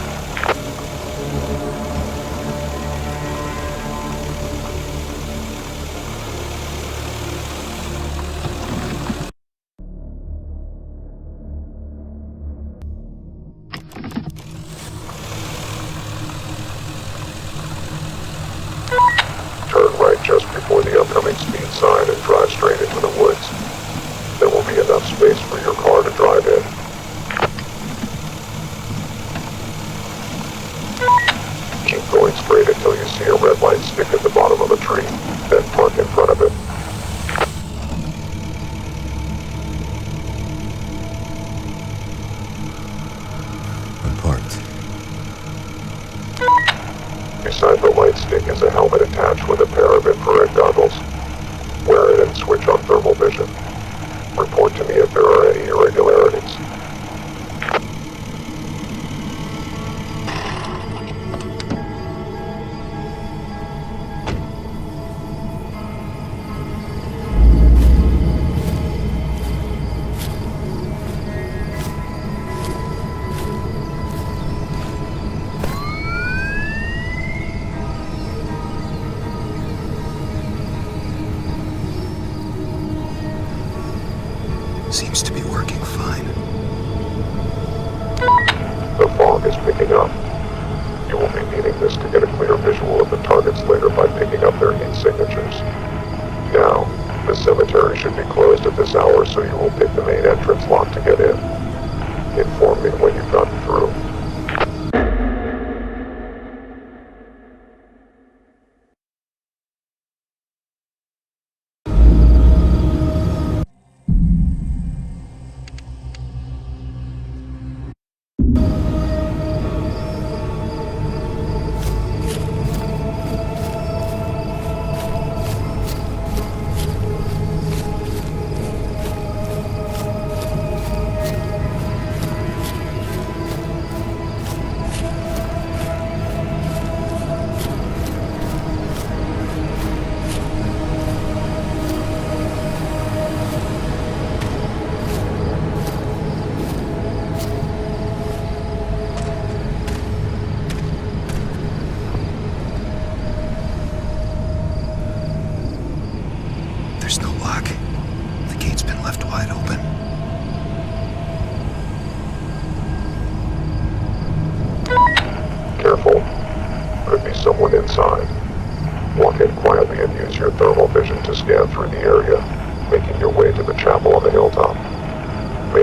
S4: Turn right just before the upcoming speed sign and drive straight into the woods. There will be enough space for your car to drive in. Keep going straight until you see a red light stick at the bottom of a tree, then park in front of it.
S2: I'm parked.
S4: Beside the light stick is a helmet attached with a pair of infrared goggles. Wear it and switch on thermal vision. Report to me if there are any irregularities.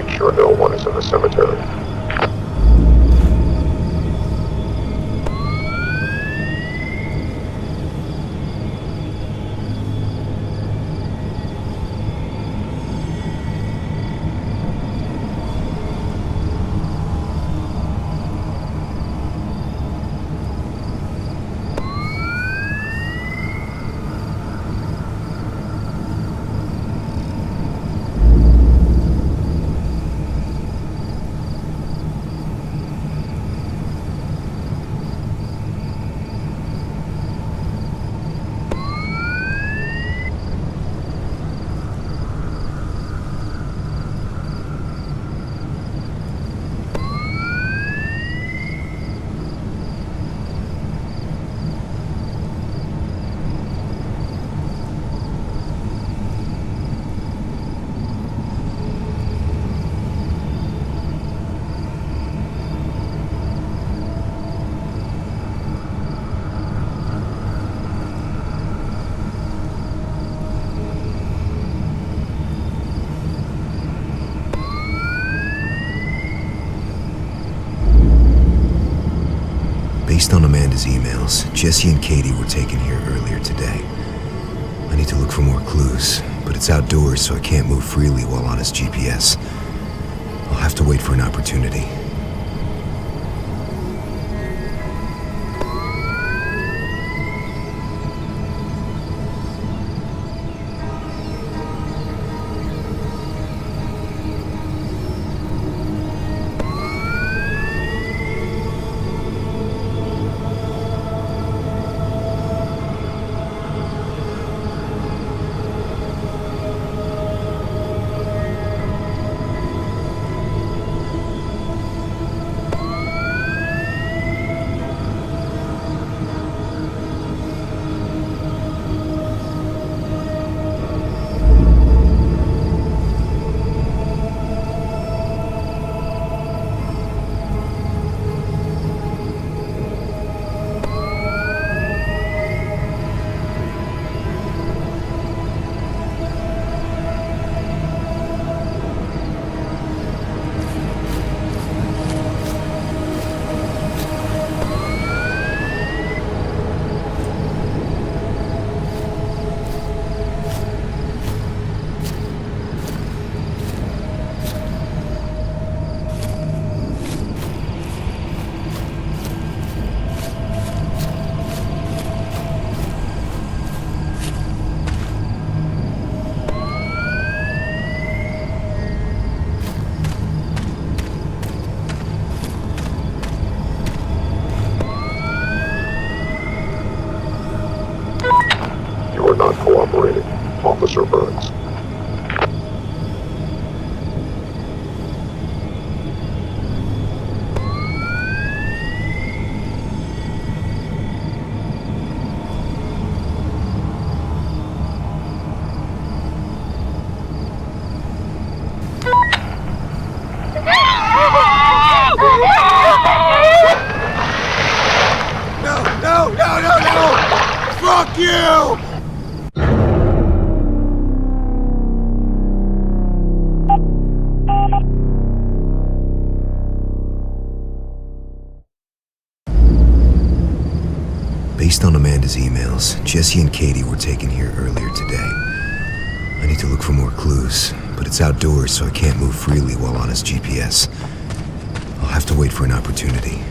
S4: make sure no one is in the cemetery.
S7: Based on Amanda's emails, Jesse and Katie were taken here earlier today. I need to look for more clues, but it's outdoors, so I can't move freely while on his GPS. I'll have to wait for an opportunity.
S4: Not cooperating, Officer Burns.
S2: No! Fuck you!
S7: Based on Amanda's emails, Jesse and Katie were taken here earlier today. I need to look for more clues, but it's outdoors, so I can't move freely while on his GPS. I'll have to wait for an opportunity.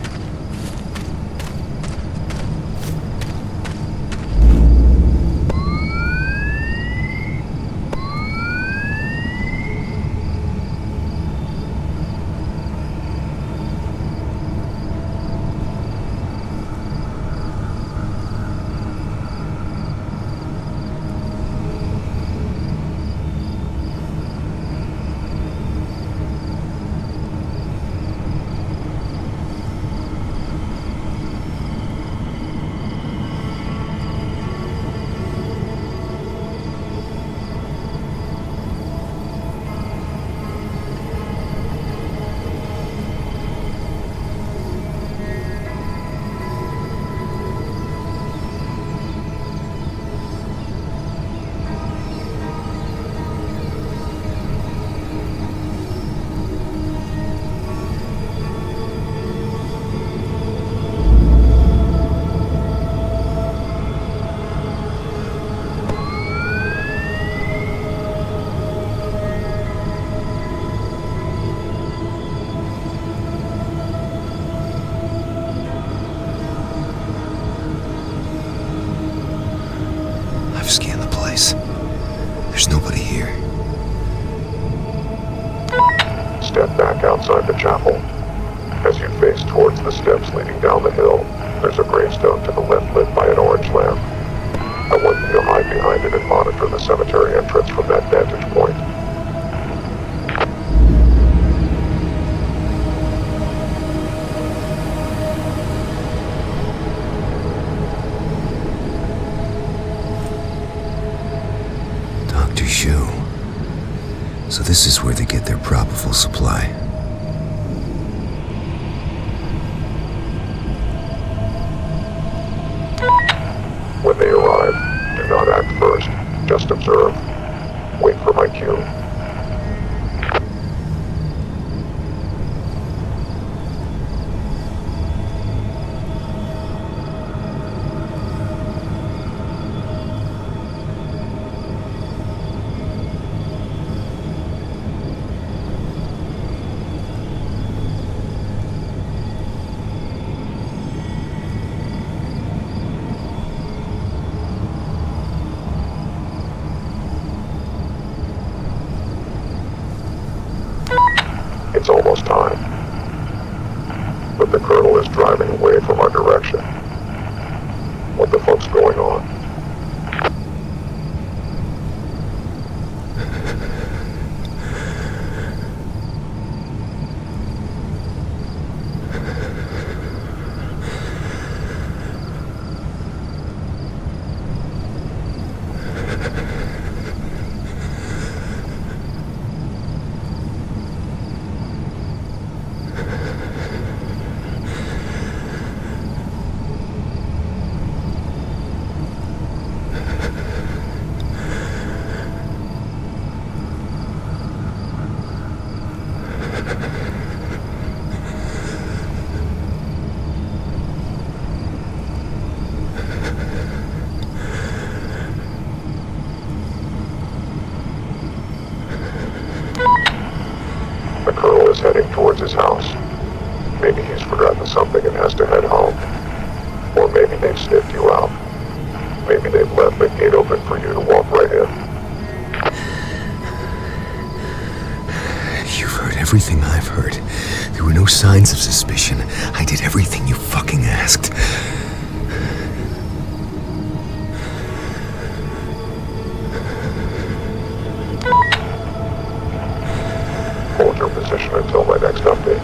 S4: outside the chapel. As you face towards the steps leading down the hill, there's a gravestone to the left lit by an orange lamp. I want you to hide behind it and monitor the cemetery entrance from that vantage point.
S7: Dr. Shu. So this is where they get their propofol supply.
S4: When they arrive, do not act first. Just observe. Wait for my cue. It's almost time. But the colonel is driving away from our direction. What the fuck's going on? The colonel is heading towards his house. Maybe he's forgotten something and has to head home. Or maybe they've sniffed you out. Maybe they've left the gate open for you to walk right in.
S7: You've heard everything I've heard. There were no signs of suspicion. I did everything you fucking asked.
S4: Hold your position until my next update.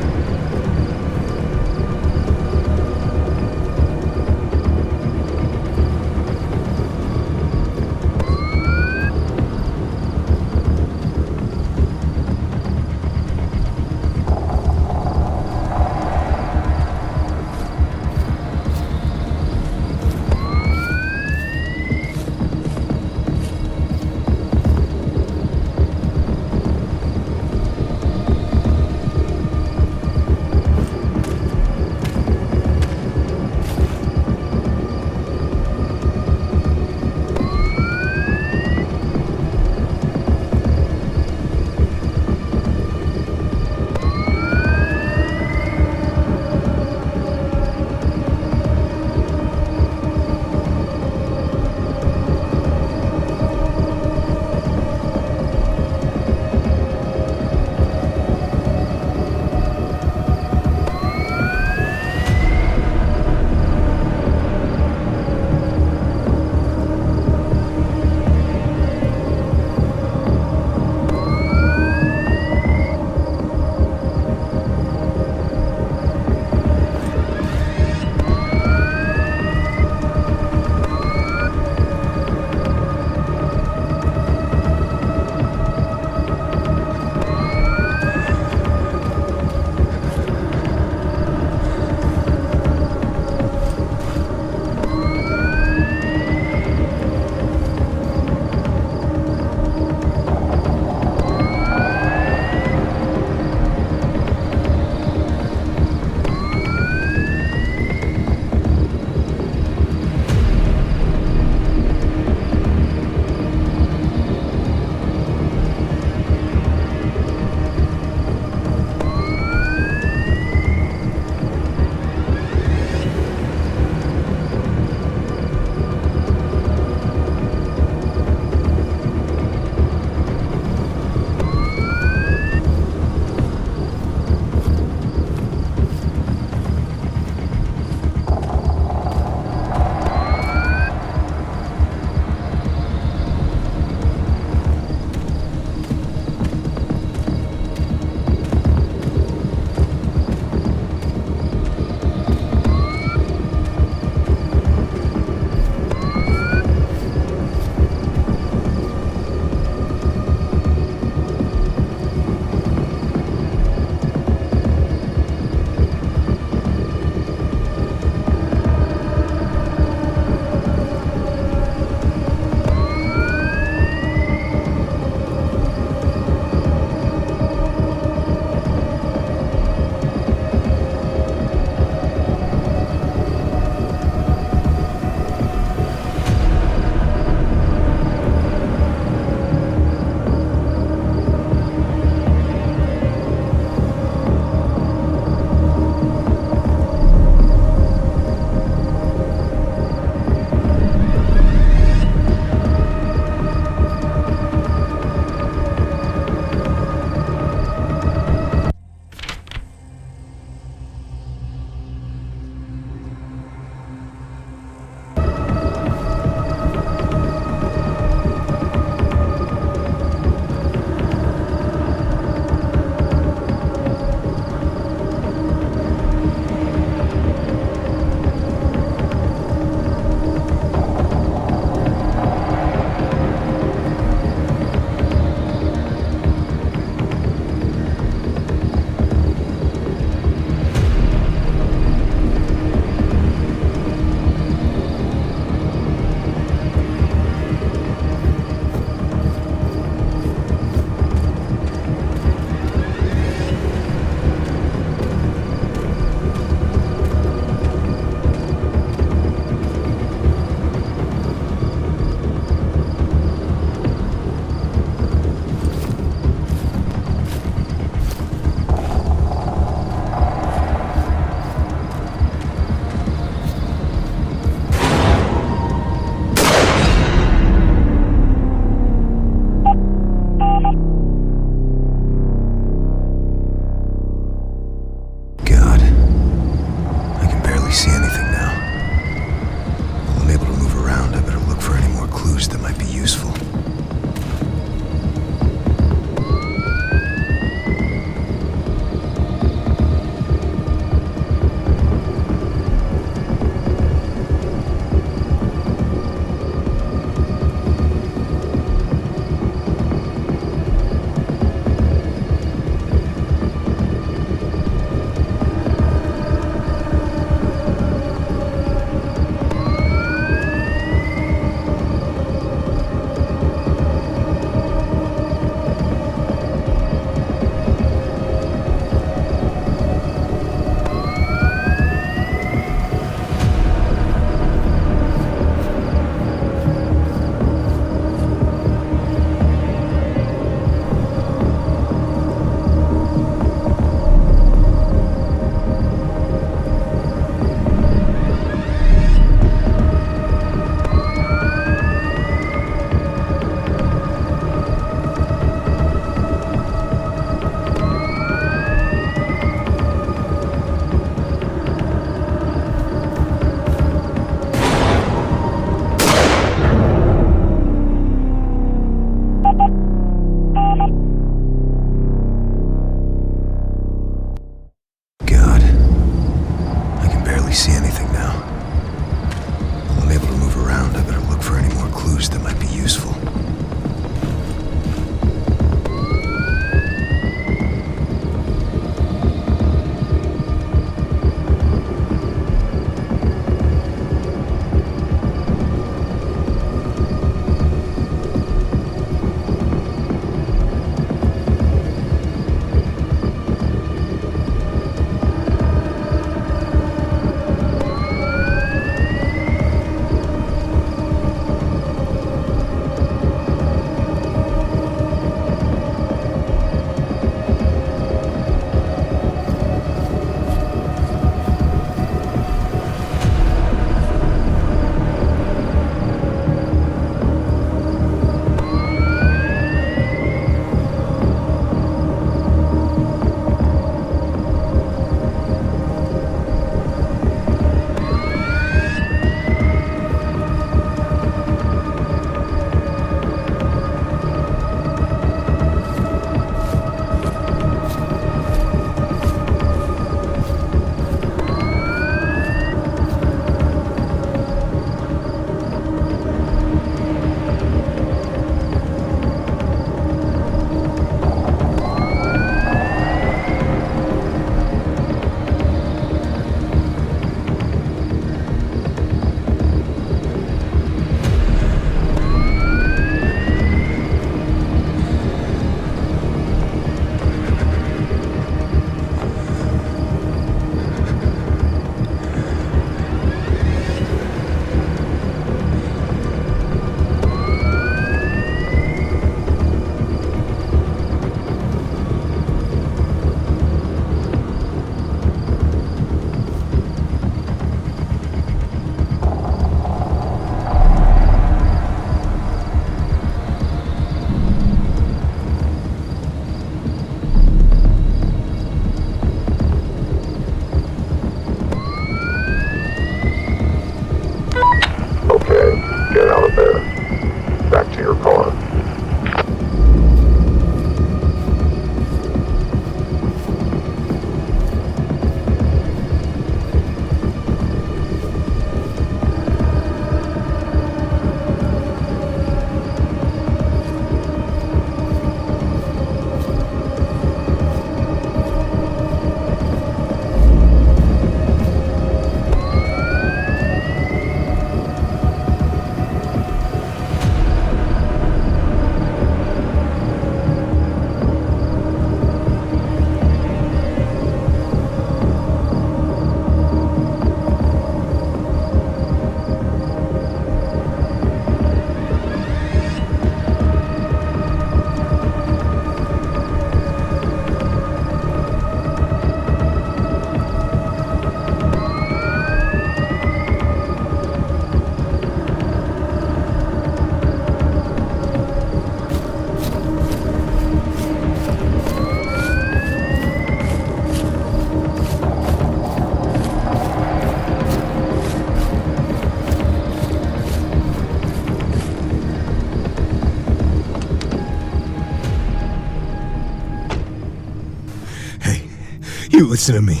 S2: You listen to me.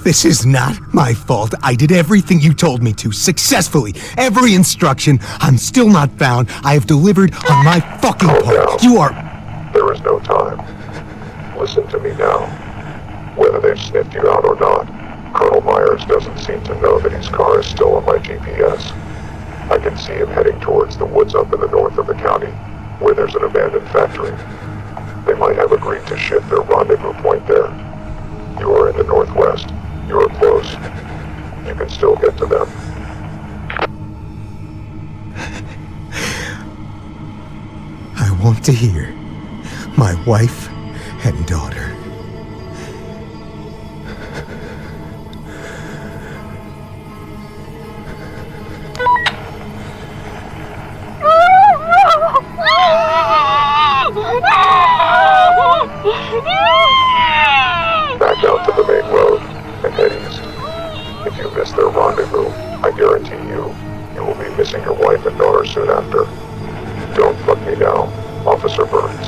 S2: This is not my fault. I did everything you told me to, successfully. Every instruction. I'm still not found. I have delivered on my fucking part. You are...
S4: There is no time. Listen to me now. Whether they've sniffed you out or not, Colonel Myers doesn't seem to know that his car is still on my GPS. I can see him heading towards the woods up in the north of the county, where there's an abandoned factory. They might have agreed to shift their rendezvous point there. You are in the northwest. You are close. You can still get to them.
S2: I want to hear my wife and daughter.
S4: Back out to the main road and head east. If you miss their rendezvous, I guarantee you will be missing your wife and daughter soon after. Don't fuck me now, Officer Burns.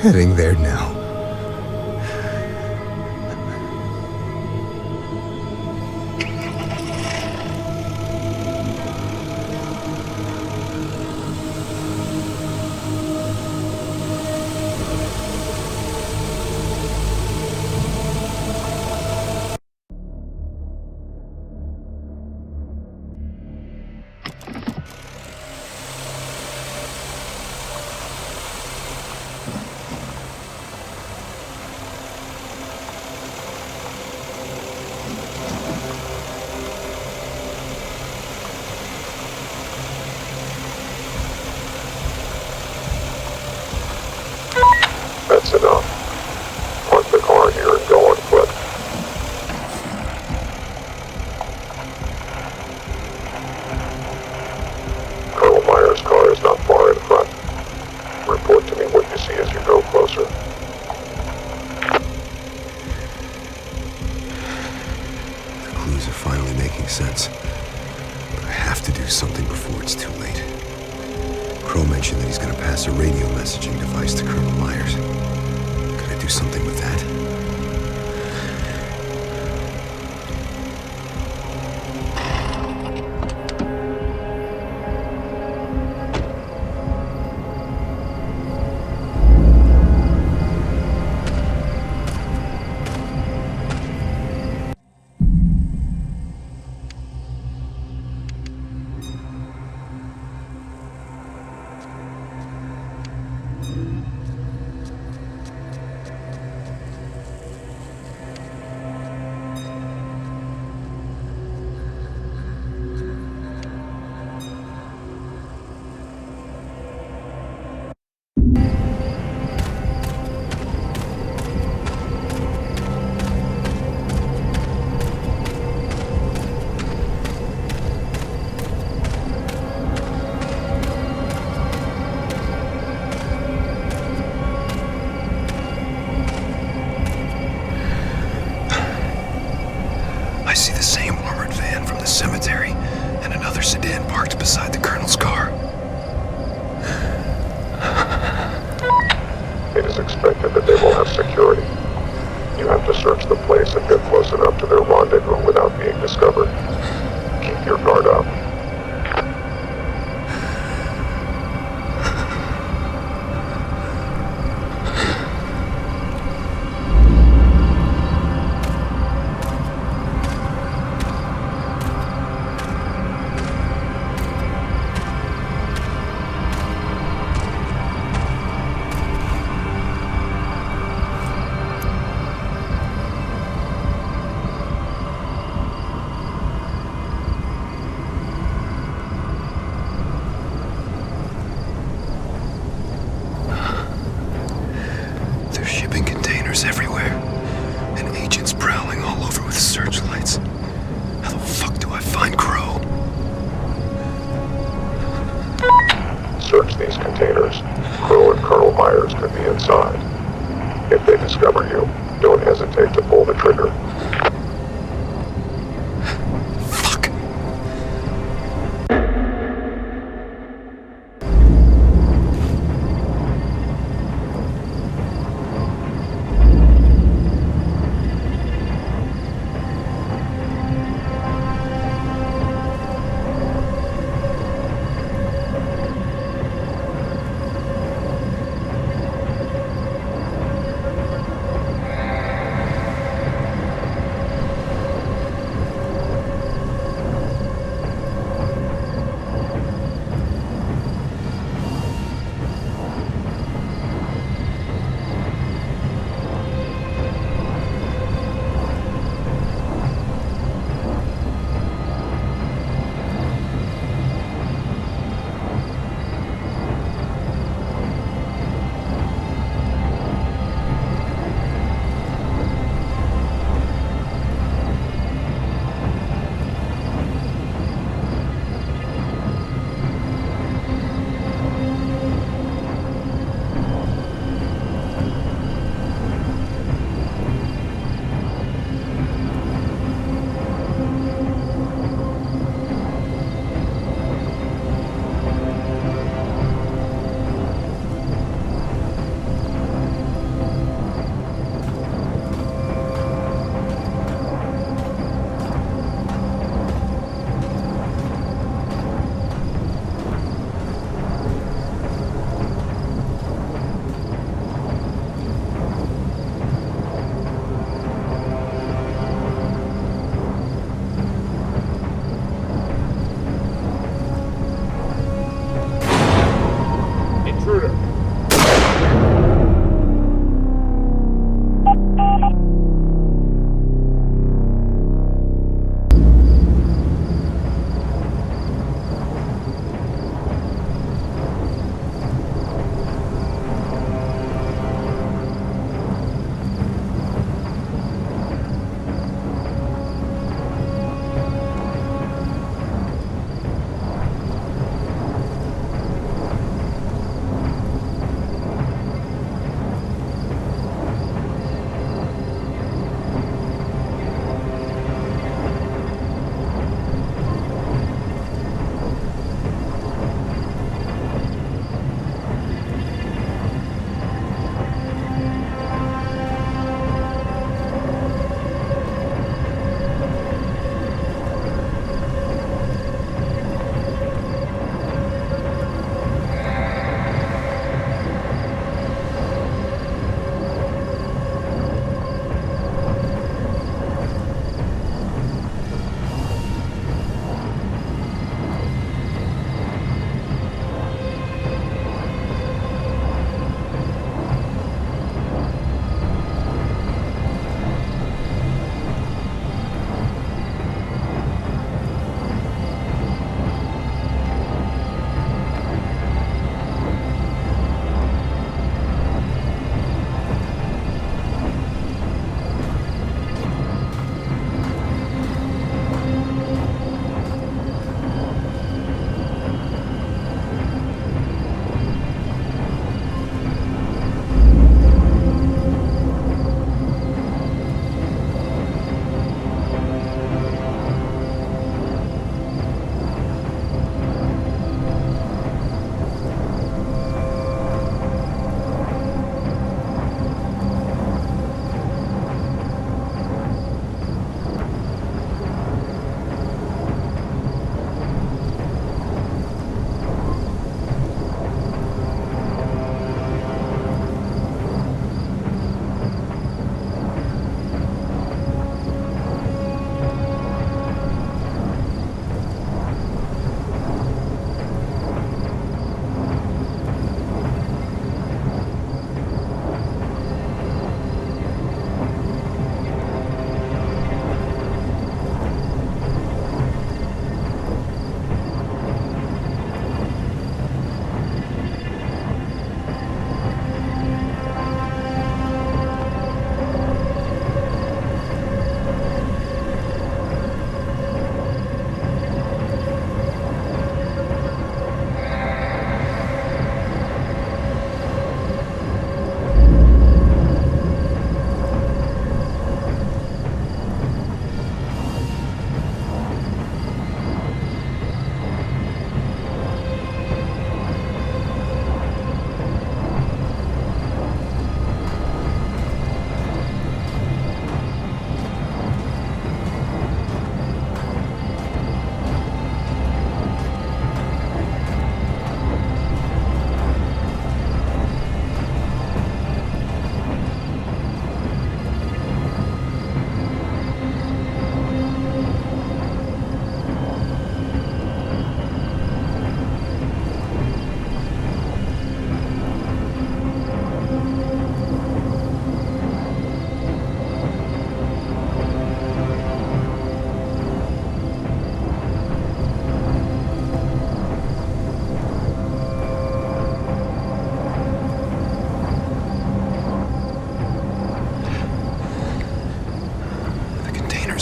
S2: Heading there now.
S4: That's enough. Park the car here and go on foot. Colonel Myers' car is not far in front. Report to me what you see as you go closer.
S7: The clues are finally making sense. But I have to do something before it's too late. Crow mentioned that he's going to pass a radio messaging device to Colonel Myers. Could I do something with that? I see the same armored van from the cemetery and another sedan parked beside the Colonel's car.
S4: It is expected that they will have security. You have to search the place and get close enough to their rendezvous without being discovered. Keep your guard up.
S7: Everywhere, and agents prowling all over with searchlights. How the fuck do I find Crow?
S4: Search these containers. Crow and Colonel Myers could be inside. If they discover you, don't hesitate to pull the trigger.
S7: Fuck.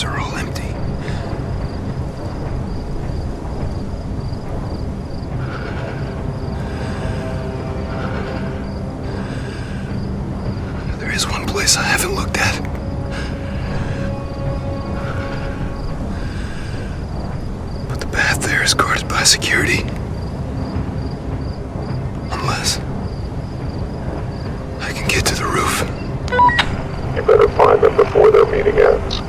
S7: pockets are all empty. There is one place I haven't looked at. But the path there is guarded by security. Unless I can get to the roof.
S4: You better find them before their meeting ends.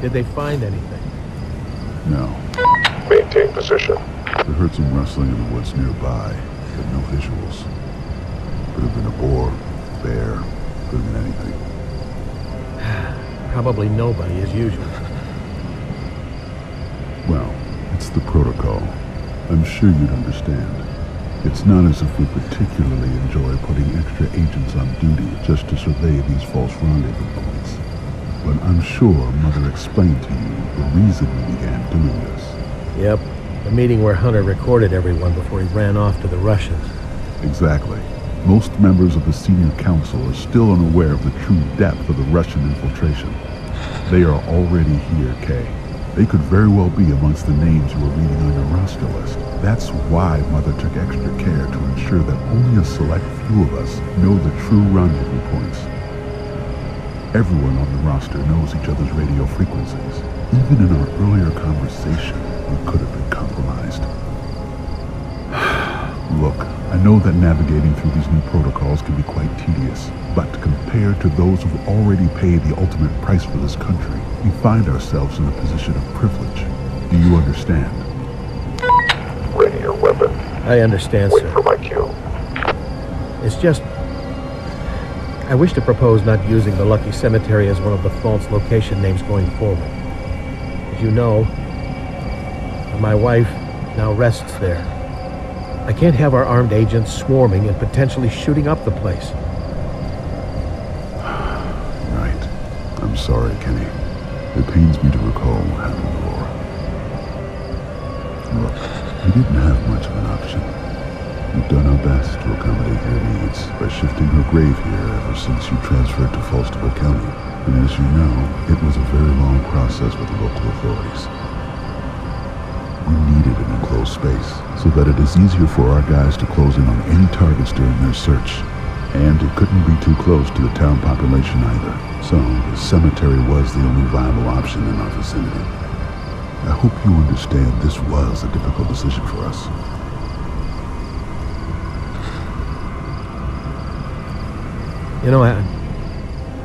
S1: Did they find anything?
S5: No.
S4: Maintain position.
S5: They heard some rustling in the woods nearby, but no visuals. Could have been a boar, bear, could have been anything.
S1: Probably nobody, as usual.
S5: Well, it's the protocol. I'm sure you'd understand. It's not as if we particularly enjoy putting extra agents on duty just to survey these false rendezvous points. But I'm sure Mother explained to you the reason we began doing this.
S1: Yep. The meeting where Hunter recorded everyone before he ran off to the Russians.
S5: Exactly. Most members of the senior council are still unaware of the true depth of the Russian infiltration. They are already here, Kay. They could very well be amongst the names you are reading on your roster list. That's why Mother took extra care to ensure that only a select few of us know the true rendezvous points. Everyone on the roster knows each other's radio frequencies. Even in our earlier conversation, we could have been compromised. Look, I know that navigating through these new protocols can be quite tedious, but compared to those who've already paid the ultimate price for this country, we find ourselves in a position of privilege. Do you understand?
S4: Ready your weapon.
S1: I understand,
S4: Wait
S1: sir.
S4: for my cue.
S1: It's just... I wish to propose not using the Lucky Cemetery as one of the false location names going forward. As you know, my wife now rests there. I can't have our armed agents swarming and potentially shooting up the place.
S5: Right. I'm sorry, Kenny. It pains me to recall what happened to Laura. Look, we didn't have much of an option. We've done our best to accommodate your needs by shifting her grave here ever since you transferred to Falstable County. And as you know, it was a very long process with the local authorities. We needed an enclosed space so that it is easier for our guys to close in on any targets during their search. And it couldn't be too close to the town population either. So the cemetery was the only viable option in our vicinity. I hope you understand this was a difficult decision for us.
S1: You know,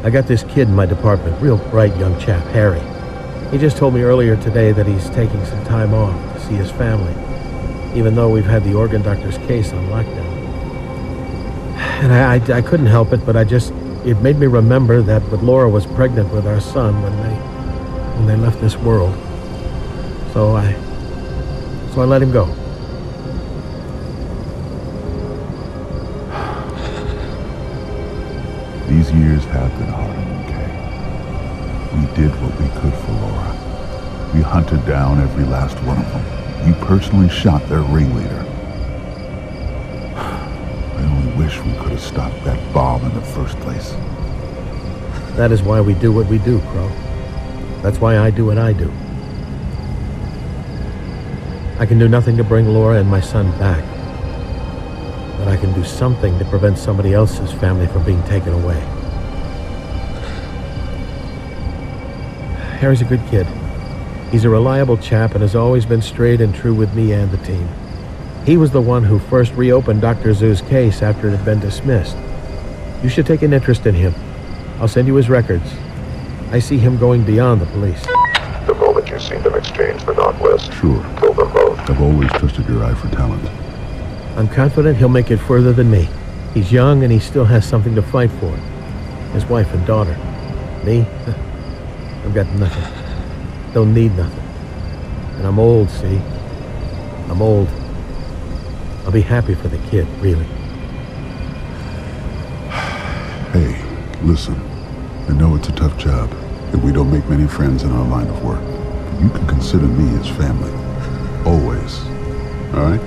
S1: I got this kid in my department, real bright young chap, Harry. He just told me earlier today that he's taking some time off to see his family, even though we've had the organ doctor's case on lockdown. And I couldn't help it, but it made me remember that Laura was pregnant with our son when they left this world. So I let him go.
S5: These years have been hard on you, Kay. We did what we could for Laura. We hunted down every last one of them. You personally shot their ringleader. I only wish we could have stopped that bomb in the first place.
S1: That is why we do what we do, Crow. That's why I do what I do. I can do nothing to bring Laura and my son back. that I can do something to prevent somebody else's family from being taken away. Harry's a good kid. He's a reliable chap and has always been straight and true with me and the team. He was the one who first reopened Dr. Zhu's case after it had been dismissed. You should take an interest in him. I'll send you his records. I see him going beyond the police.
S4: The moment you see them exchange the knock list,
S5: Sure.
S4: kill them both.
S5: I've always trusted your eye for talent.
S1: I'm confident he'll make it further than me. He's young and he still has something to fight for. His wife and daughter. Me? I've got nothing. Don't need nothing. And I'm old, see? I'm old. I'll be happy for the kid, really.
S5: Hey, listen. I know it's a tough job, and we don't make many friends in our line of work. But you can consider me as family. Always. Alright?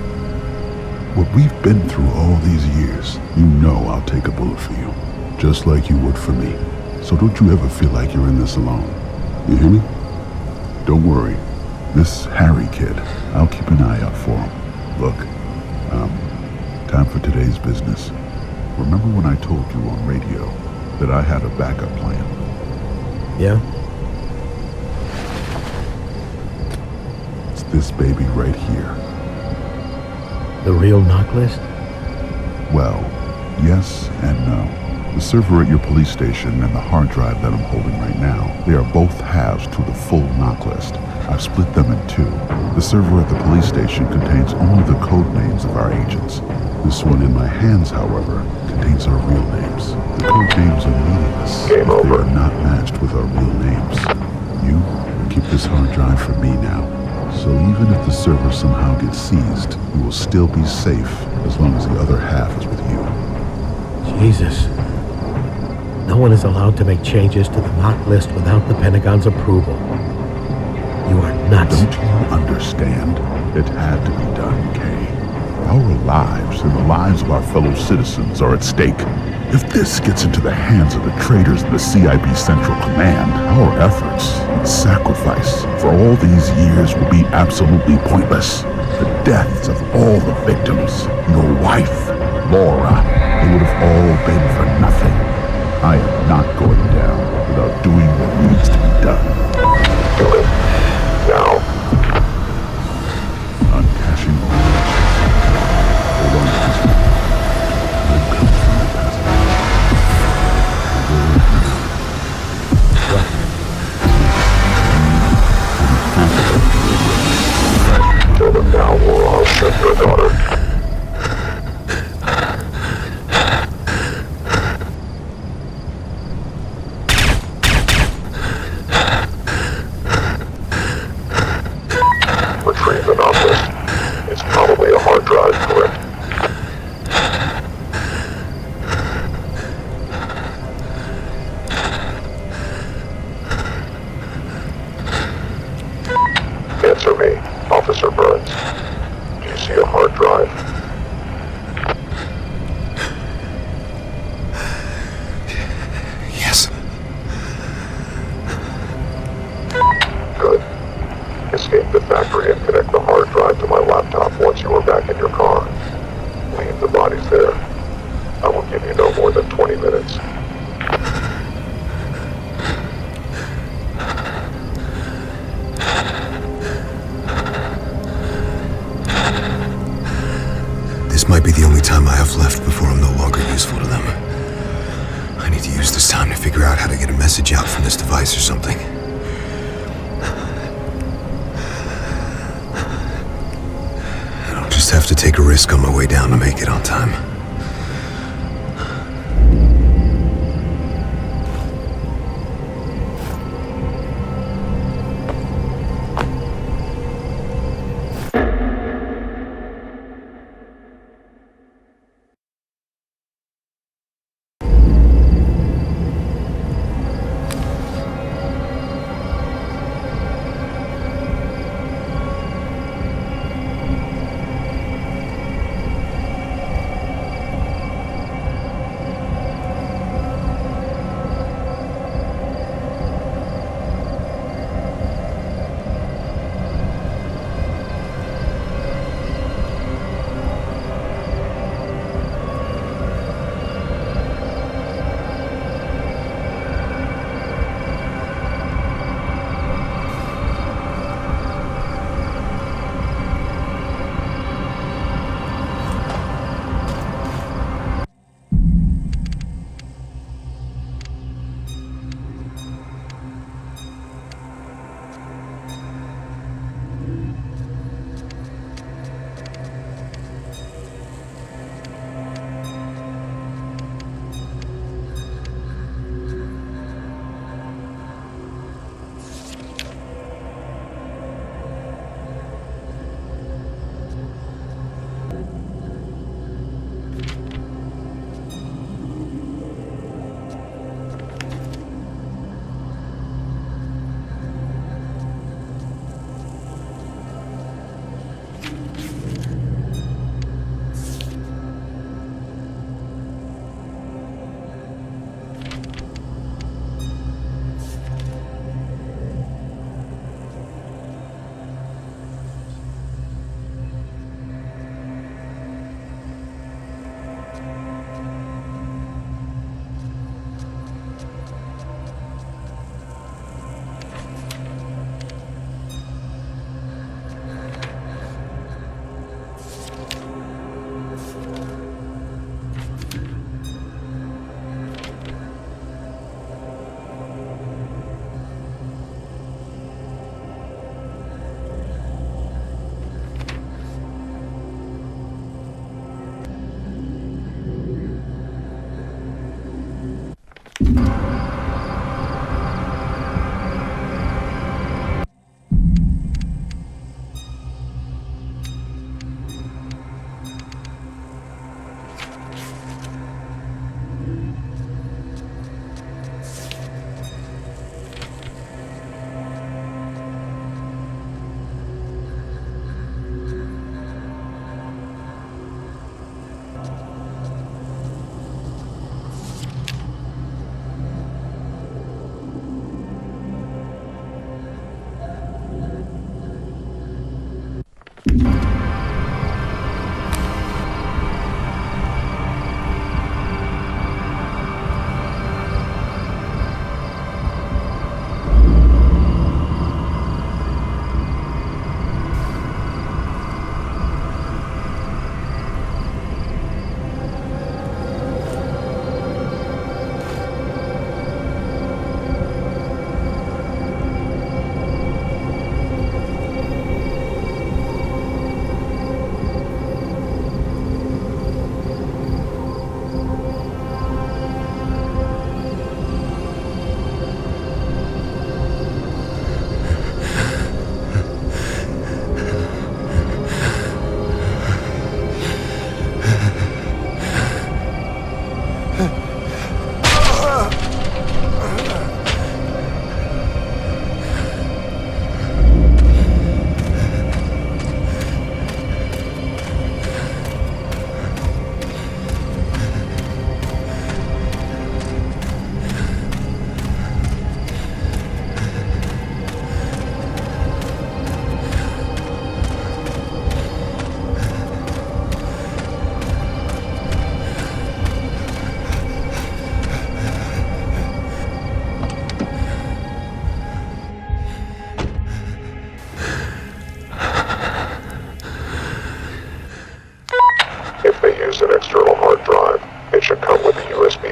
S5: What we've been through all these years, you know I'll take a bullet for you. Just like you would for me. So don't you ever feel like you're in this alone. You hear me? Don't worry. This Harry kid, I'll keep an eye out for him. Look, time for today's business. Remember when I told you on radio that I had a backup plan?
S1: Yeah?
S5: It's this baby right here.
S1: The real knock list?
S5: Well, yes and no. The server at your police station and the hard drive that I'm holding right now, they are both halves to the full knock list. I've split them in two. The server at the police station contains only the code names of our agents. This one in my hands, however, contains our real names. The code names are meaningless
S4: Game
S5: if
S4: over.
S5: they are not matched with our real names. You keep this hard drive for me now. So even if the server somehow gets seized, we will still be safe as long as the other half is with you.
S1: Jesus. No one is allowed to make changes to the knock list without the Pentagon's approval. You are nuts.
S5: Don't you understand? It had to be done, Kay. Our lives and the lives of our fellow citizens are at stake. If this gets into the hands of the traitors in the CIB Central Command, our efforts and sacrifice for all these years will be absolutely pointless. The deaths of all the victims, your wife, Laura, they would have all been for nothing. I am not going down without doing what needs to be done.
S4: Do it. Now.
S5: I'm cashing all my chips. Hold on to this one. I'm coming from the passage.
S4: Kill them now or I'll send your daughter. Retrieve the knock list. It's probably a hard drive, correct? Answer me, Officer Burns. Do you see a hard drive?
S2: Yes.
S4: Good. Escape the factory and connect the hard drive to my laptop once you are back in your car. Leave the bodies there. I will give you no more than 20 minutes.
S7: This might be the only time I have left before I'm no longer useful to them. I need to use this time to figure out how to get a message out from this device or something. I'll just have to take a risk on my way down to make it on time.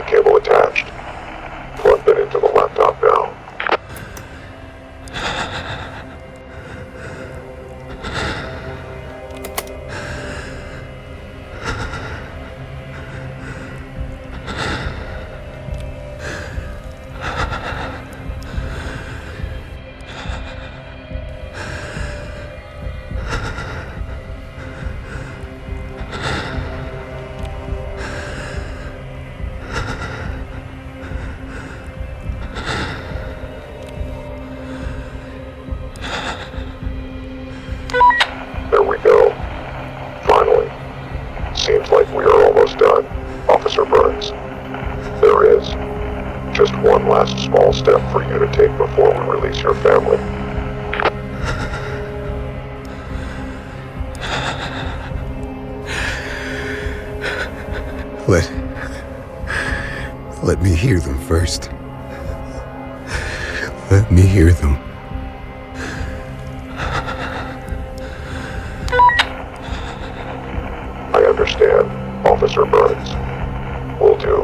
S4: USB cable attached. Plug it into the laptop now. There we go. Finally. Seems like we are almost done, Officer Burns. There is just one last small step for you to take before we release your family.
S7: Let me hear them first. Let me hear them.
S4: I understand, Officer Burns. Will do.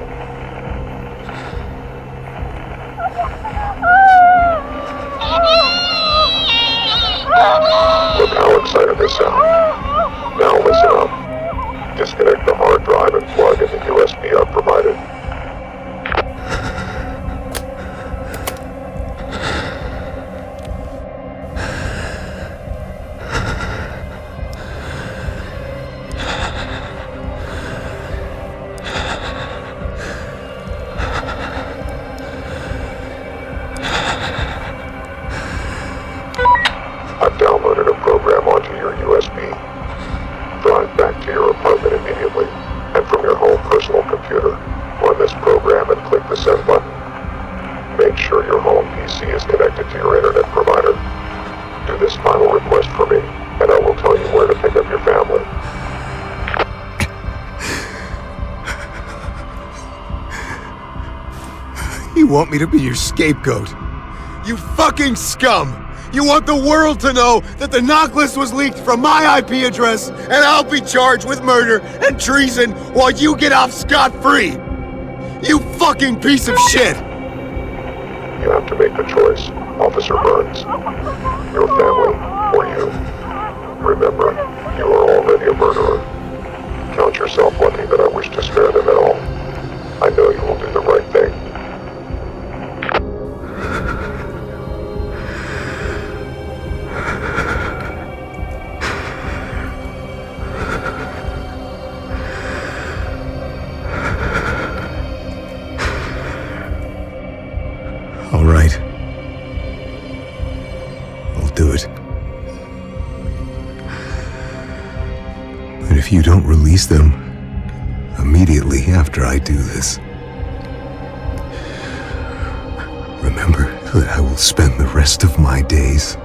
S4: Look how excited they sound. Now listen up. Disconnect the hard drive and plug in the USB I've provided. I've downloaded a program onto your USB. Drive back to your apartment immediately, and from your home personal computer, run this program and click the send button. Make sure your home PC is connected to your internet provider. Do this final request for me, and I will tell you where to pick up your family.
S2: You want me to be your scapegoat? You fucking scum! You want the world to know that the knock list was leaked from my IP address, and I'll be charged with murder and treason while you get off scot-free! You fucking piece of shit!
S4: You have to make the choice, Officer Burns. Your family, or you. Remember, you are already a murderer. Count yourself lucky that I wish to spare them at all. I know you will do the right thing.
S7: All right. I'll do it. But if you don't release them immediately after I do this, remember that I will spend the rest of my days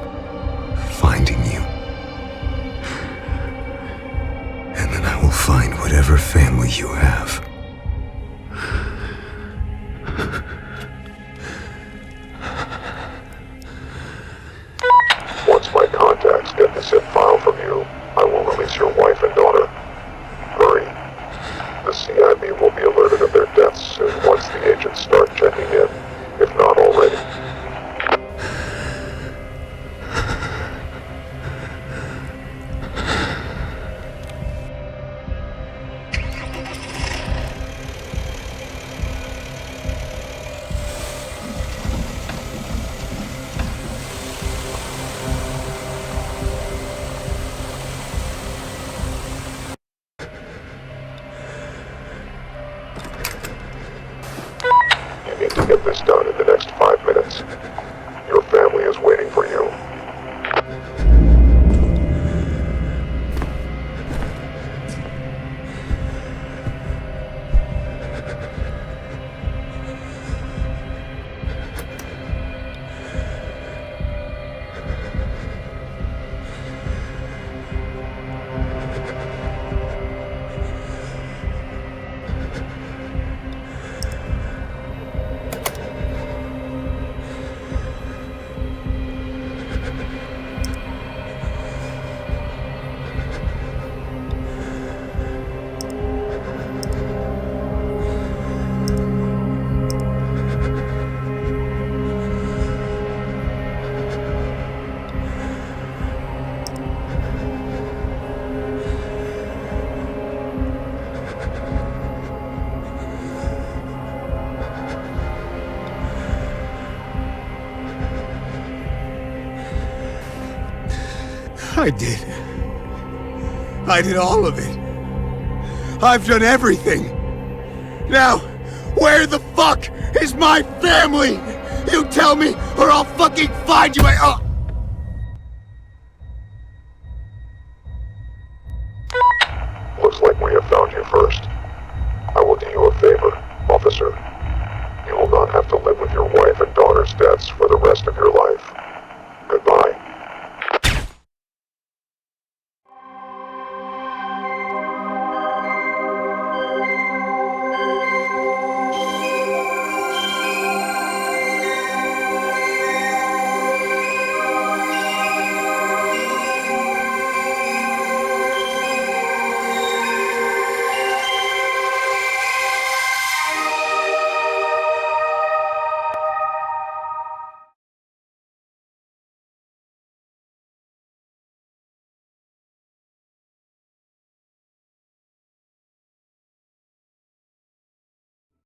S7: finding you. And then I will find whatever family you have.
S4: Once my contacts get the zip file from you, I will release your wife and daughter. Hurry. The CIB will be alerted of their deaths soon once the agents start checking in, if not already. You need to get this done in the next 5 minutes. Your family is waiting for you.
S2: I did. I did all of it. I've done everything. Now, where the fuck is my family? You tell me, or I'll fucking find you.
S4: Looks like we have found you first. I will do you a favor, officer. You will not have to live with your wife and daughter's deaths for the rest of your life. Goodbye.